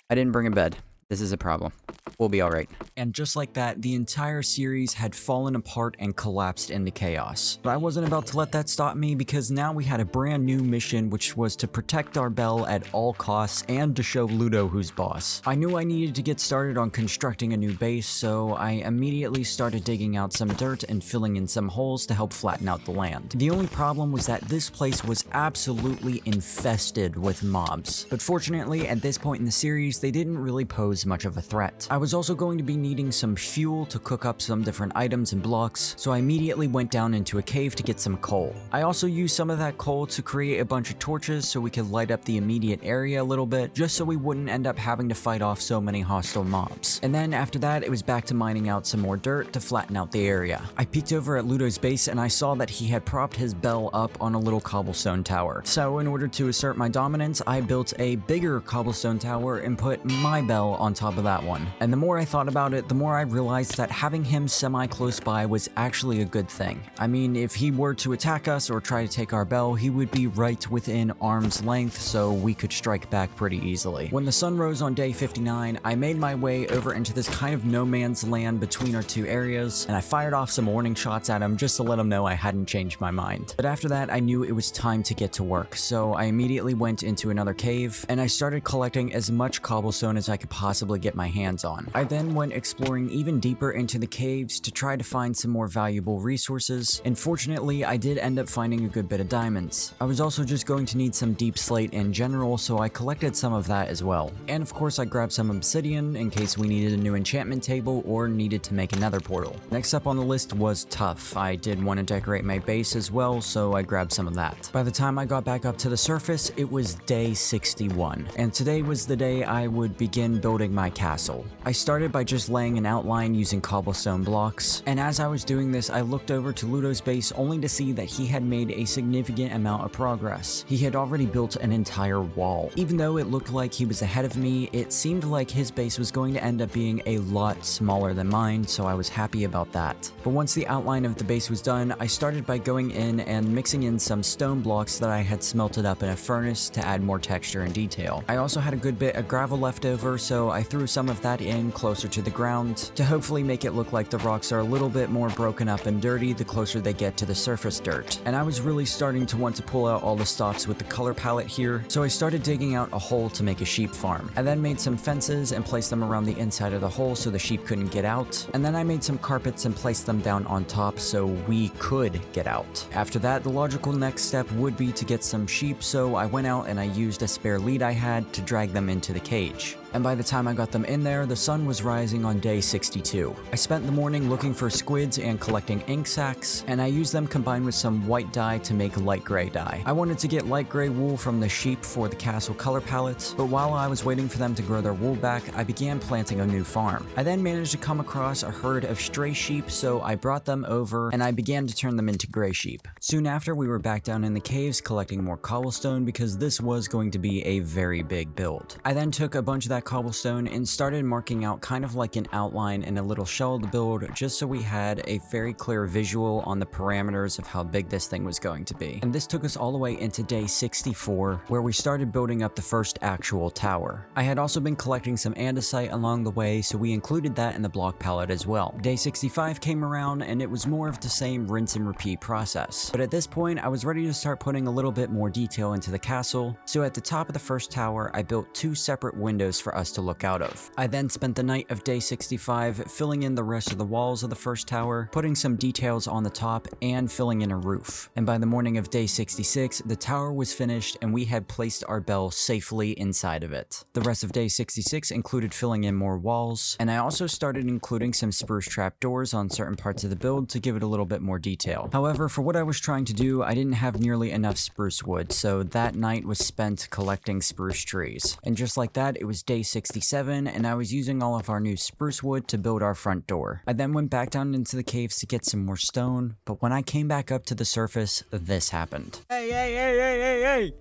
I didn't bring a bed. This is a problem. We'll be alright. And just like that, the entire series had fallen apart and collapsed into chaos. But I wasn't about to let that stop me, because now we had a brand new mission, which was to protect our bell at all costs and to show Ludo who's boss. I knew I needed to get started on constructing a new base, so I immediately started digging out some dirt and filling in some holes to help flatten out the land. The only problem was that this place was absolutely infested with mobs. But fortunately, at this point in the series, they didn't really pose much of a threat. I was also going to be needing some fuel to cook up some different items and blocks, so I immediately went down into a cave to get some coal. I also used some of that coal to create a bunch of torches so we could light up the immediate area a little bit, just so we wouldn't end up having to fight off so many hostile mobs. And then after that, it was back to mining out some more dirt to flatten out the area. I peeked over at Ludo's base and I saw that he had propped his bell up on a little cobblestone tower. So in order to assert my dominance, I built a bigger cobblestone tower and put my bell on top of that one. And And the more I thought about it, the more I realized that having him semi-close by was actually a good thing. I mean, if he were to attack us or try to take our bell, he would be right within arm's length, so we could strike back pretty easily. When the sun rose on day 59, I made my way over into this kind of no man's land between our two areas, and I fired off some warning shots at him just to let him know I hadn't changed my mind. But after that, I knew it was time to get to work, so I immediately went into another cave, and I started collecting as much cobblestone as I could possibly get my hands on. I then went exploring even deeper into the caves to try to find some more valuable resources, and fortunately, I did end up finding a good bit of diamonds. I was also just going to need some deep slate in general, so I collected some of that as well. And of course, I grabbed some obsidian in case we needed a new enchantment table or needed to make another portal. Next up on the list was tuff. I did want to decorate my base as well, so I grabbed some of that. By the time I got back up to the surface, it was day 61, and today was the day I would begin building my castle. I started by just laying an outline using cobblestone blocks, and as I was doing this, I looked over to Ludo's base only to see that he had made a significant amount of progress. He had already built an entire wall. Even though it looked like he was ahead of me, it seemed like his base was going to end up being a lot smaller than mine, so I was happy about that. But once the outline of the base was done, I started by going in and mixing in some stone blocks that I had smelted up in a furnace to add more texture and detail. I also had a good bit of gravel left over, so I threw some of that in closer to the ground to hopefully make it look like the rocks are a little bit more broken up and dirty the closer they get to the surface dirt. And I was really starting to want to pull out all the stops with the color palette here, so I started digging out a hole to make a sheep farm. I then made some fences and placed them around the inside of the hole so the sheep couldn't get out, and then I made some carpets and placed them down on top so we could get out. After that, the logical next step would be to get some sheep, so I went out and I used a spare lead I had to drag them into the cage. And by the time I got them in there, the sun was rising on day 62. I spent the morning looking for squids and collecting ink sacs, and I used them combined with some white dye to make light gray dye. I wanted to get light gray wool from the sheep for the castle color palette, but while I was waiting for them to grow their wool back, I began planting a new farm. I then managed to come across a herd of stray sheep, so I brought them over and I began to turn them into gray sheep. Soon after, we were back down in the caves collecting more cobblestone because this was going to be a very big build. I then took a bunch of that cobblestone and started marking out kind of like an outline and a little shell of the build just so we had a very clear visual on the parameters of how big this thing was going to be. And this took us all the way into day 64 where we started building up the first actual tower. I had also been collecting some andesite along the way, so we included that in the block palette as well. Day 65 came around and it was more of the same rinse and repeat process. But at this point I was ready to start putting a little bit more detail into the castle, so at the top of the first tower I built two separate windows for us to look out of. I then spent the night of day 65 filling in the rest of the walls of the first tower, putting some details on the top, and filling in a roof. And by the morning of day 66, the tower was finished and we had placed our bell safely inside of it. The rest of day 66 included filling in more walls, and I also started including some spruce trapdoors on certain parts of the build to give it a little bit more detail. However, for what I was trying to do, I didn't have nearly enough spruce wood, so that night was spent collecting spruce trees. And just like that, it was day 67, and I was using all of our new spruce wood to build our front door. I then went back down into the caves to get some more stone, but when I came back up to the surface, this happened. Hey,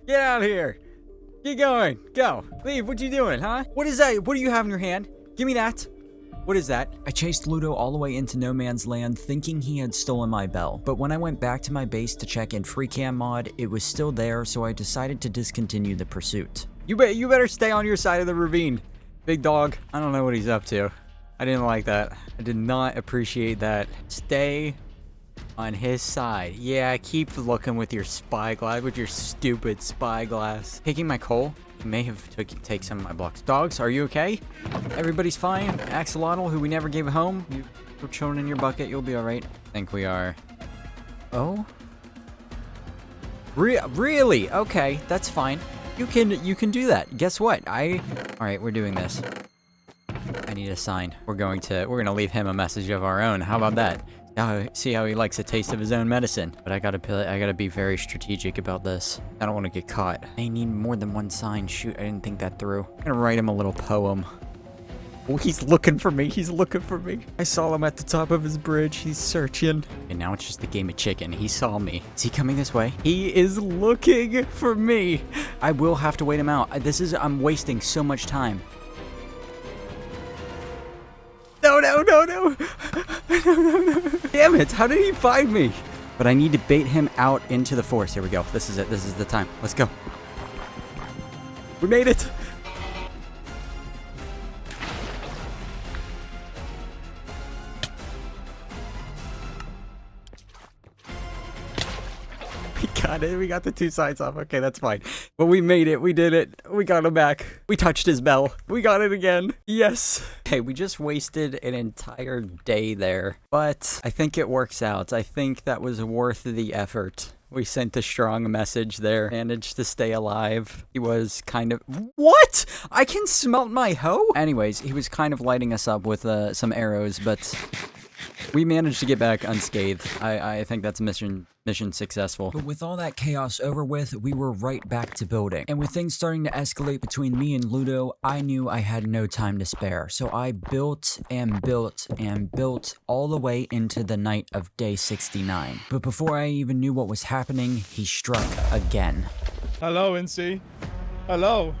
get out of here. Get going, go. Leave, what you doing, huh? What is that? What do you have in your hand? Give me that. What is that? I chased Ludo all the way into no man's land thinking he had stolen my bell, but when I went back to my base to check in FreeCam mod, it was still there, so I decided to discontinue the pursuit. You better stay on your side of the ravine, big dog. I don't know what he's up to. I didn't like that. I did not appreciate that. Stay on his side. Yeah, keep looking with your spyglass, with your stupid spyglass. Taking my coal. He may have take some of my blocks. Dogs, are you okay? Everybody's fine. Axolotl, who we never gave a home. You're chilling in your bucket. You'll be all right. I think we are. Oh? Really? Okay, that's fine. You can do that. Guess what? All right, we're doing this. I need a sign. We're gonna leave him a message of our own. How about that? See how he likes a taste of his own medicine. But I gotta be very strategic about this. I don't want to get caught. I need more than one sign. Shoot, I didn't think that through. I'm gonna write him a little poem. Oh, he's looking for me. He's looking for me. I saw him at the top of his bridge. He's searching. And now it's just a game of chicken. He saw me. Is he coming this way? He is looking for me. I will have to wait him out. I'm wasting so much time. No, no, no, no. Damn it, how did he find me? But I need to bait him out into the forest. Here we go. This is it. This is the time. Let's go. We made it. We got it. We got the 2 sides off. Okay, that's fine. But we made it. We did it. We got him back. We touched his bell. We got it again. Yes. Okay, we just wasted an entire day there. But I think it works out. I think that was worth the effort. We sent a strong message there. Managed to stay alive. He was kind of... What? I can smelt my hoe? Anyways, he was kind of lighting us up with some arrows, but... We managed to get back unscathed. I think that's mission successful. But with all that chaos over with, we were right back to building. And with things starting to escalate between me and Ludo, I knew I had no time to spare. So I built and built and built all the way into the night of day 69. But before I even knew what was happening, he struck again. Hello, NC. Hello.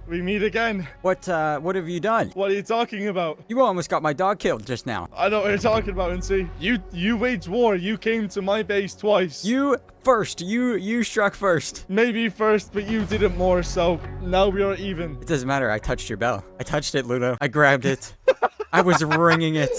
We meet again. What have you done? What are you talking about? You almost got my dog killed just now. I know what you're talking about, NC. You waged war. You came to my base twice. You first. You struck first. Maybe first, but you did it more, so now we are even. It doesn't matter. I touched your bell. I touched it, Ludo. I grabbed it. I was ringing it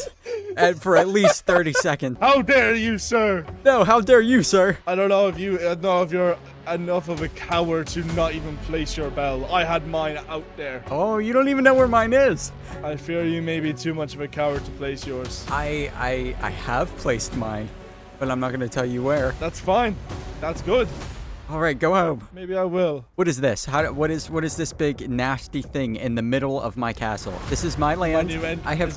for at least 30 seconds. How dare you, sir? No, how dare you, sir? I don't know if you're enough of a coward to not even place your bell. I had mine out there. Oh, you don't even know where mine is. I fear you may be too much of a coward to place yours. I have placed mine, but I'm not going to tell you where. That's fine. That's good. All right, go home. Maybe I will. What is this? What is this big nasty thing in the middle of my castle? This is my land. I have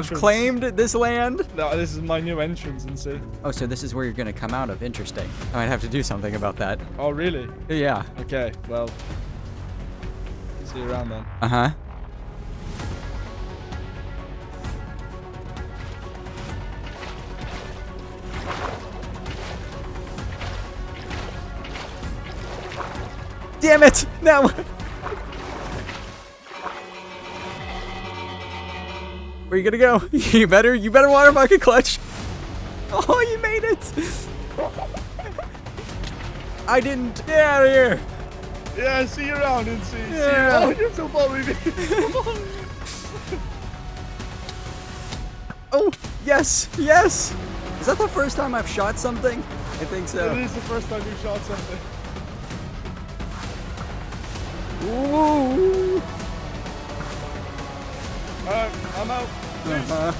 claimed this land. No, this is my new entrance, and see. Oh, so this is where you're gonna come out of. Interesting. I might have to do something about that. Oh, really? Yeah. Okay. Well. See you around then. Uh-huh. Damn it! No! Where you gonna go? You better water bucket clutch. Oh, you made it! I didn't. Get out of here! Yeah, see you around, and see. Yeah. Oh, you're so boring. Oh, yes, yes! Is that the first time I've shot something? I think so. It is the first time you shot something. Ooh! Alright, I'm out. Uh-huh.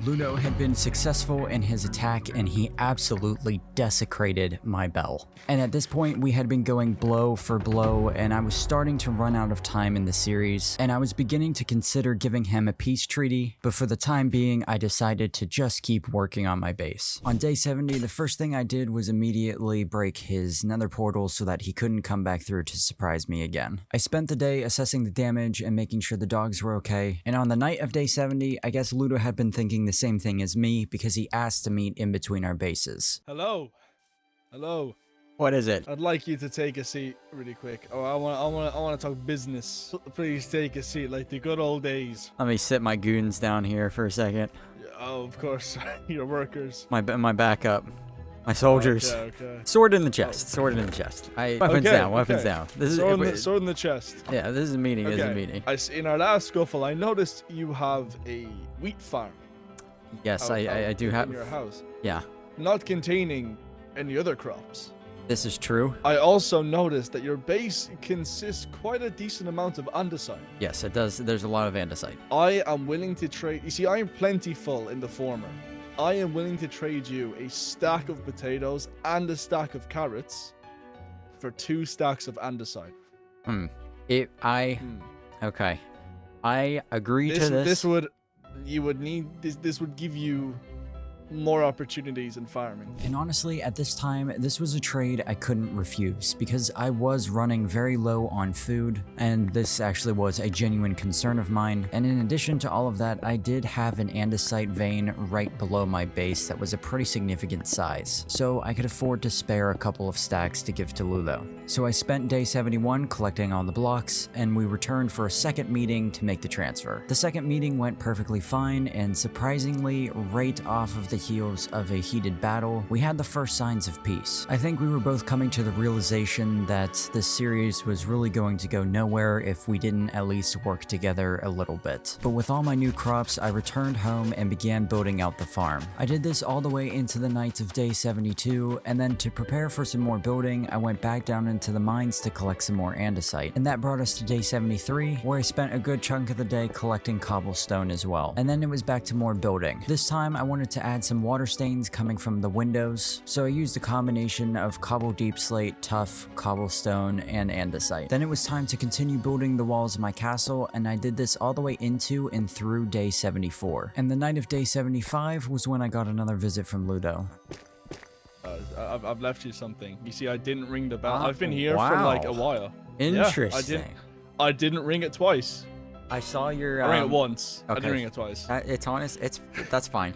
Ludo had been successful in his attack and he absolutely desecrated my bell. And at this point we had been going blow for blow and I was starting to run out of time in the series and I was beginning to consider giving him a peace treaty, but for the time being I decided to just keep working on my base. On day 70, the first thing I did was immediately break his nether portal so that he couldn't come back through to surprise me again. I spent the day assessing the damage and making sure the dogs were okay, and on the night of day 70, I guess Ludo had been thinking the same thing as me because he asked to meet in between our bases. Hello. Hello. What is it? I'd like you to take a seat really quick. Oh, I want to talk business. Please take a seat like the good old days. Let me sit my goons down here for a second. Oh, of course. Your workers. My backup. My soldiers. Okay. Sword in the chest. Sword in the chest. Weapons down. Weapons down. This is sword in the chest. Yeah, this is a meeting. This is a meeting. In our last scuffle, I noticed you have a wheat farm. Yes, I do have. In your house. Yeah. Not containing any other crops. This is true. I also noticed that your base consists quite a decent amount of andesite. Yes, it does. There's a lot of andesite. I am willing to trade. You see, I am plentiful in the former. I am willing to trade you a stack of potatoes and a stack of carrots for 2 stacks of andesite. Okay. I agree to this. This would give you more opportunities in farming. And honestly, at this time, this was a trade I couldn't refuse because I was running very low on food, and this actually was a genuine concern of mine. And in addition to all of that, I did have an andesite vein right below my base that was a pretty significant size, so I could afford to spare a couple of stacks to give to Ludo. So I spent day 71 collecting all the blocks, and we returned for a second meeting to make the transfer. The second meeting went perfectly fine, and surprisingly, right off of the heels of a heated battle, we had the first signs of peace. I think we were both coming to the realization that this series was really going to go nowhere if we didn't at least work together a little bit. But with all my new crops, I returned home and began building out the farm. I did this all the way into the night of day 72, and then to prepare for some more building, I went back down into the mines to collect some more andesite. And that brought us to day 73, where I spent a good chunk of the day collecting cobblestone as well. And then it was back to more building. This time I wanted to add some water stains coming from the windows, so I used a combination of cobble deep slate, tuff, cobblestone, and andesite. Then it was time to continue building the walls of my castle, and I did this all the way into and through day 74. And the night of day 75 was when I got another visit from Ludo. I've left you something. You see, I didn't ring the bell. I've been here for like a while. Interesting. Yeah, I didn't ring it twice. I saw your. I rang it once. Okay. I didn't ring it twice. It's honest. That's fine.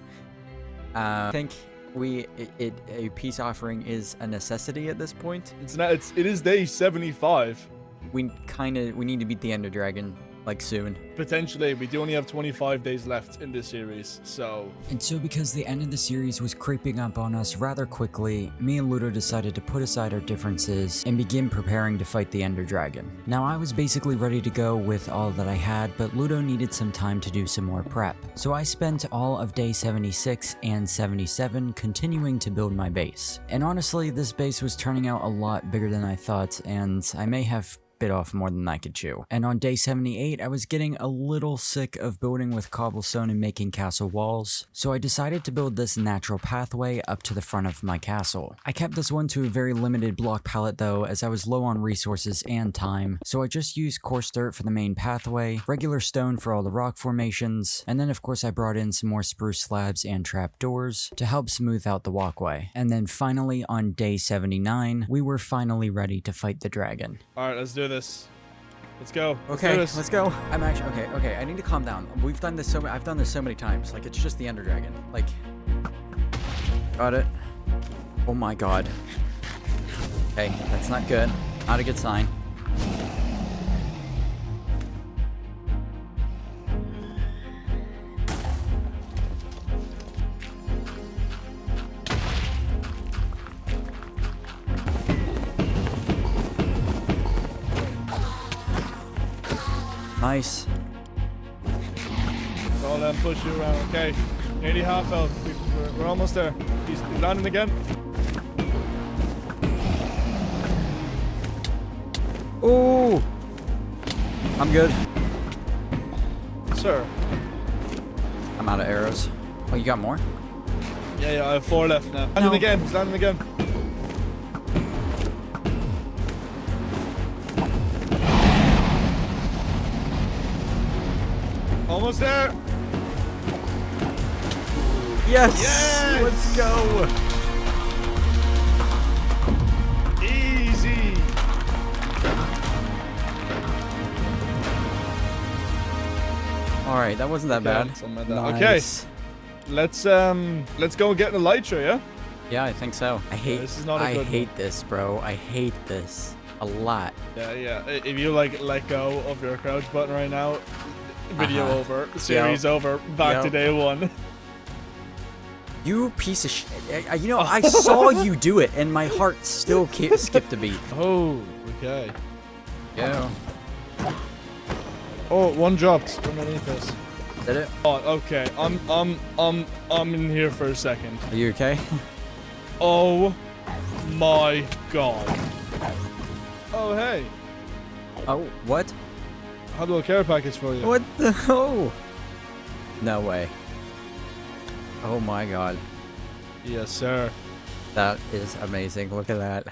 I think a peace offering is a necessity at this point. It is day 75. We need to beat the Ender Dragon like soon. Potentially, we do only have 25 days left in this series, so... And so because the end of the series was creeping up on us rather quickly, me and Ludo decided to put aside our differences and begin preparing to fight the Ender Dragon. Now I was basically ready to go with all that I had, but Ludo needed some time to do some more prep. So I spent all of day 76 and 77 continuing to build my base. And honestly, this base was turning out a lot bigger than I thought, and I may have bit off more than I could chew. And on day 78, I was getting a little sick of building with cobblestone and making castle walls, so I decided to build this natural pathway up to the front of my castle. I kept this one to a very limited block palette though, as I was low on resources and time, so I just used coarse dirt for the main pathway, regular stone for all the rock formations, and then of course I brought in some more spruce slabs and trapdoors to help smooth out the walkway. And then finally on day 79, we were finally ready to fight the dragon. Alright, let's do this. Let's go. Okay, let's go. I'm actually okay. I need to calm down. I've done this so many times. Like, it's just the Ender Dragon. Like, got it. Oh my god. Okay, that's not good. Not a good sign. Nice. All them push you around. Okay, nearly half health. We're almost there. He's landing again. Ooh. I'm good. Sir. I'm out of arrows. Oh, you got more? Yeah, I have 4 left now. Landing again. He's landing again. Almost there. Yes! Let's go! Easy. Alright, that wasn't that bad. Nice. Okay. Let's go get an elytra, yeah? Yeah, I think so. I hate this, bro. I hate this a lot. Yeah. If you let go of your crouch button right now, video over, series over, back to day 1. You piece of shit. You know, I saw you do it, and my heart still skipped a beat. Oh, okay. Yeah. Oh, one dropped underneath us. Did it? Oh, okay. I'm in here for a second. Are you okay? Oh my god. Oh, hey. Oh, what? I have a little care package for you. What the hell? No way. Oh my god. Yes, sir. That is amazing. Look at that.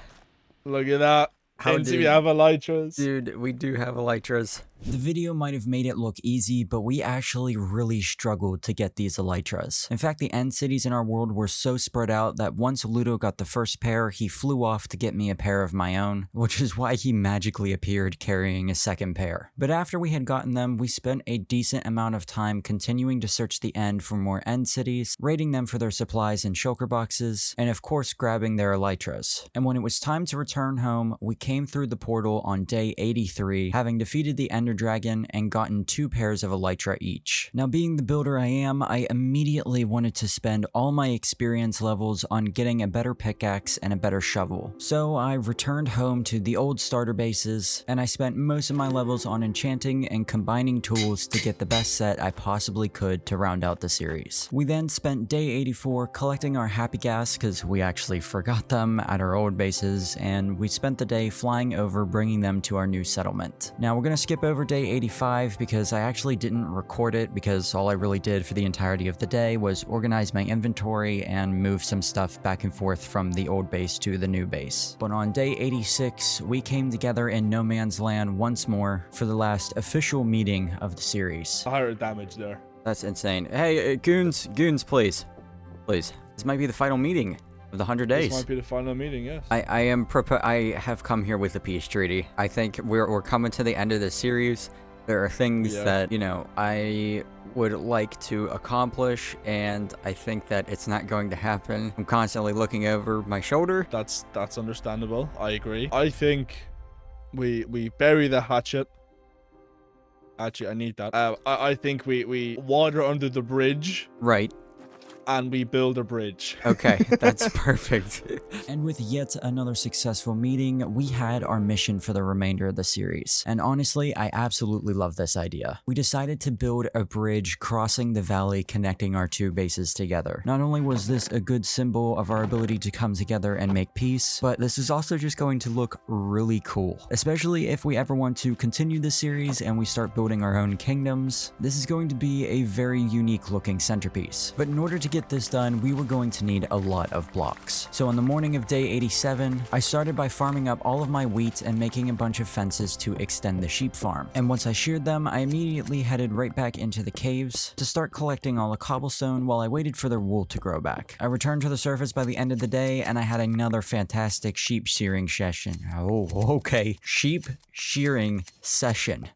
Look at that. And see, we have elytras. Dude, we do have elytras. The video might have made it look easy, but we actually really struggled to get these elytras. In fact, the end cities in our world were so spread out that once Ludo got the first pair, he flew off to get me a pair of my own, which is why he magically appeared carrying a second pair. But after we had gotten them, we spent a decent amount of time continuing to search the end for more end cities, raiding them for their supplies and shulker boxes, and of course grabbing their elytras. And when it was time to return home, we came through the portal on day 83, having defeated the Ender Dragon and gotten 2 pairs of elytra each. Now, being the builder I am, I immediately wanted to spend all my experience levels on getting a better pickaxe and a better shovel. So I returned home to the old starter bases, and I spent most of my levels on enchanting and combining tools to get the best set I possibly could to round out the series. We then spent day 84 collecting our happy ghasts because we actually forgot them at our old bases, and we spent the day flying over bringing them to our new settlement. Now we're gonna skip over day 85 because I actually didn't record it because all I really did for the entirety of the day was organize my inventory and move some stuff back and forth from the old base to the new base. But on day 86, we came together in No Man's Land once more for the last official meeting of the series. Higher damage there. That's insane. Hey, goons, please. Please. This might be the final meeting of the 100 days. This might be the final meeting, yes. I have come here with a peace treaty. I think we're coming to the end of this series. There are things that, you know, I would like to accomplish, and I think that it's not going to happen. I'm constantly looking over my shoulder. That's understandable. I agree. I think we bury the hatchet. Actually, I need that. I think we water under the bridge. Right. And we build a bridge. Okay, that's perfect. And with yet another successful meeting, we had our mission for the remainder of the series. And honestly, I absolutely love this idea. We decided to build a bridge crossing the valley connecting our 2 bases together. Not only was this a good symbol of our ability to come together and make peace, but this is also just going to look really cool. Especially if we ever want to continue the series and we start building our own kingdoms. This is going to be a very unique looking centerpiece. But in order to get this done, we were going to need a lot of blocks. So on the morning of day 87, I started by farming up all of my wheat and making a bunch of fences to extend the sheep farm. And once I sheared them, I immediately headed right back into the caves to start collecting all the cobblestone while I waited for their wool to grow back. I returned to the surface by the end of the day, and I had another fantastic sheep shearing session. Oh, okay. Sheep shearing session.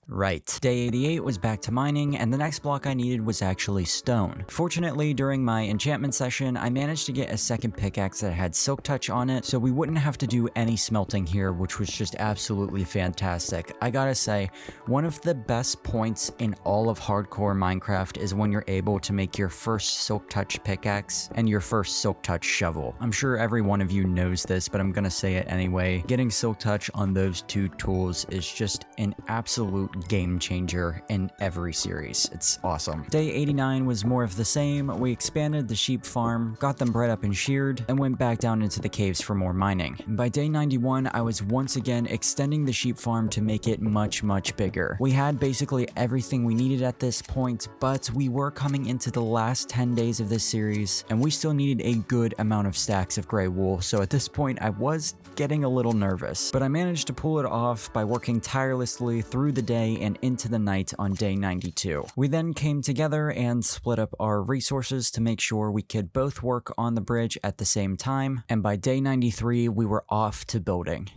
Right. Day 88 was back to mining, and the next block I needed was actually stone. Fortunately, during my enchantment session, I managed to get a second pickaxe that had silk touch on it, so we wouldn't have to do any smelting here, which was just absolutely fantastic. I gotta say, one of the best points in all of hardcore Minecraft is when you're able to make your first silk touch pickaxe and your first silk touch shovel. I'm sure every one of you knows this, but I'm gonna say it anyway. Getting silk touch on those 2 tools is just an absolute game changer in every series. It's awesome. Day 89 was more of the same. We expanded the sheep farm, got them bred up and sheared, and went back down into the caves for more mining. And by day 91, I was once again extending the sheep farm to make it much bigger. We had basically everything we needed at this point, but we were coming into the last 10 days of this series, and we still needed a good amount of stacks of gray wool, so at this point I was getting a little nervous. But I managed to pull it off by working tirelessly through the day and into the night on day 92. We then came together and split up our resources to make sure we could both work on the bridge at the same time, and by day 93 we were off to building.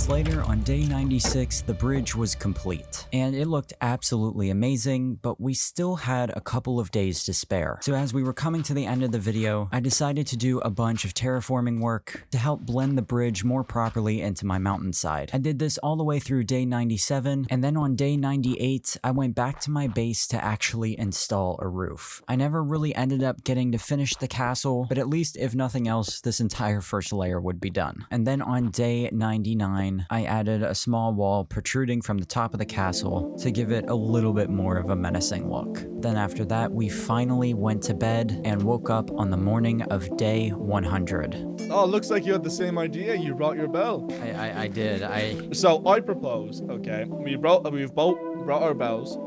months later, on day 96, the bridge was complete. And it looked absolutely amazing, but we still had a couple of days to spare. So as we were coming to the end of the video, I decided to do a bunch of terraforming work to help blend the bridge more properly into my mountainside. I did this all the way through day 97, and then on day 98, I went back to my base to actually install a roof. I never really ended up getting to finish the castle, but at least if nothing else, this entire first layer would be done. And then on day 99, I added a small wall protruding from the top of the castle to give it a little bit more of a menacing look. Then after that, we finally went to bed and woke up on the morning of day 100. Oh, looks like you had the same idea. You brought your bell. I did. So I propose, okay, we've both brought our bells.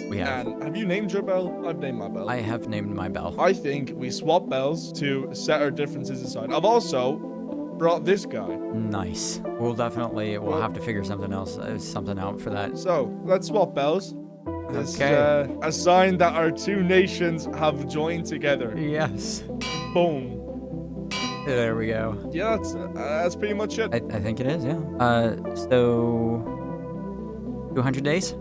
We have. And have you named your bell? I've named my bell. I have named my bell. I think we swap bells to set our differences aside. I've also brought this guy. Nice. We'll have to figure something out for that. So let's swap bells. This Okay. is a sign that our two nations have joined together. Yes. Boom. There we go. Yeah, that's pretty much it. I think it is, yeah. So 200 days?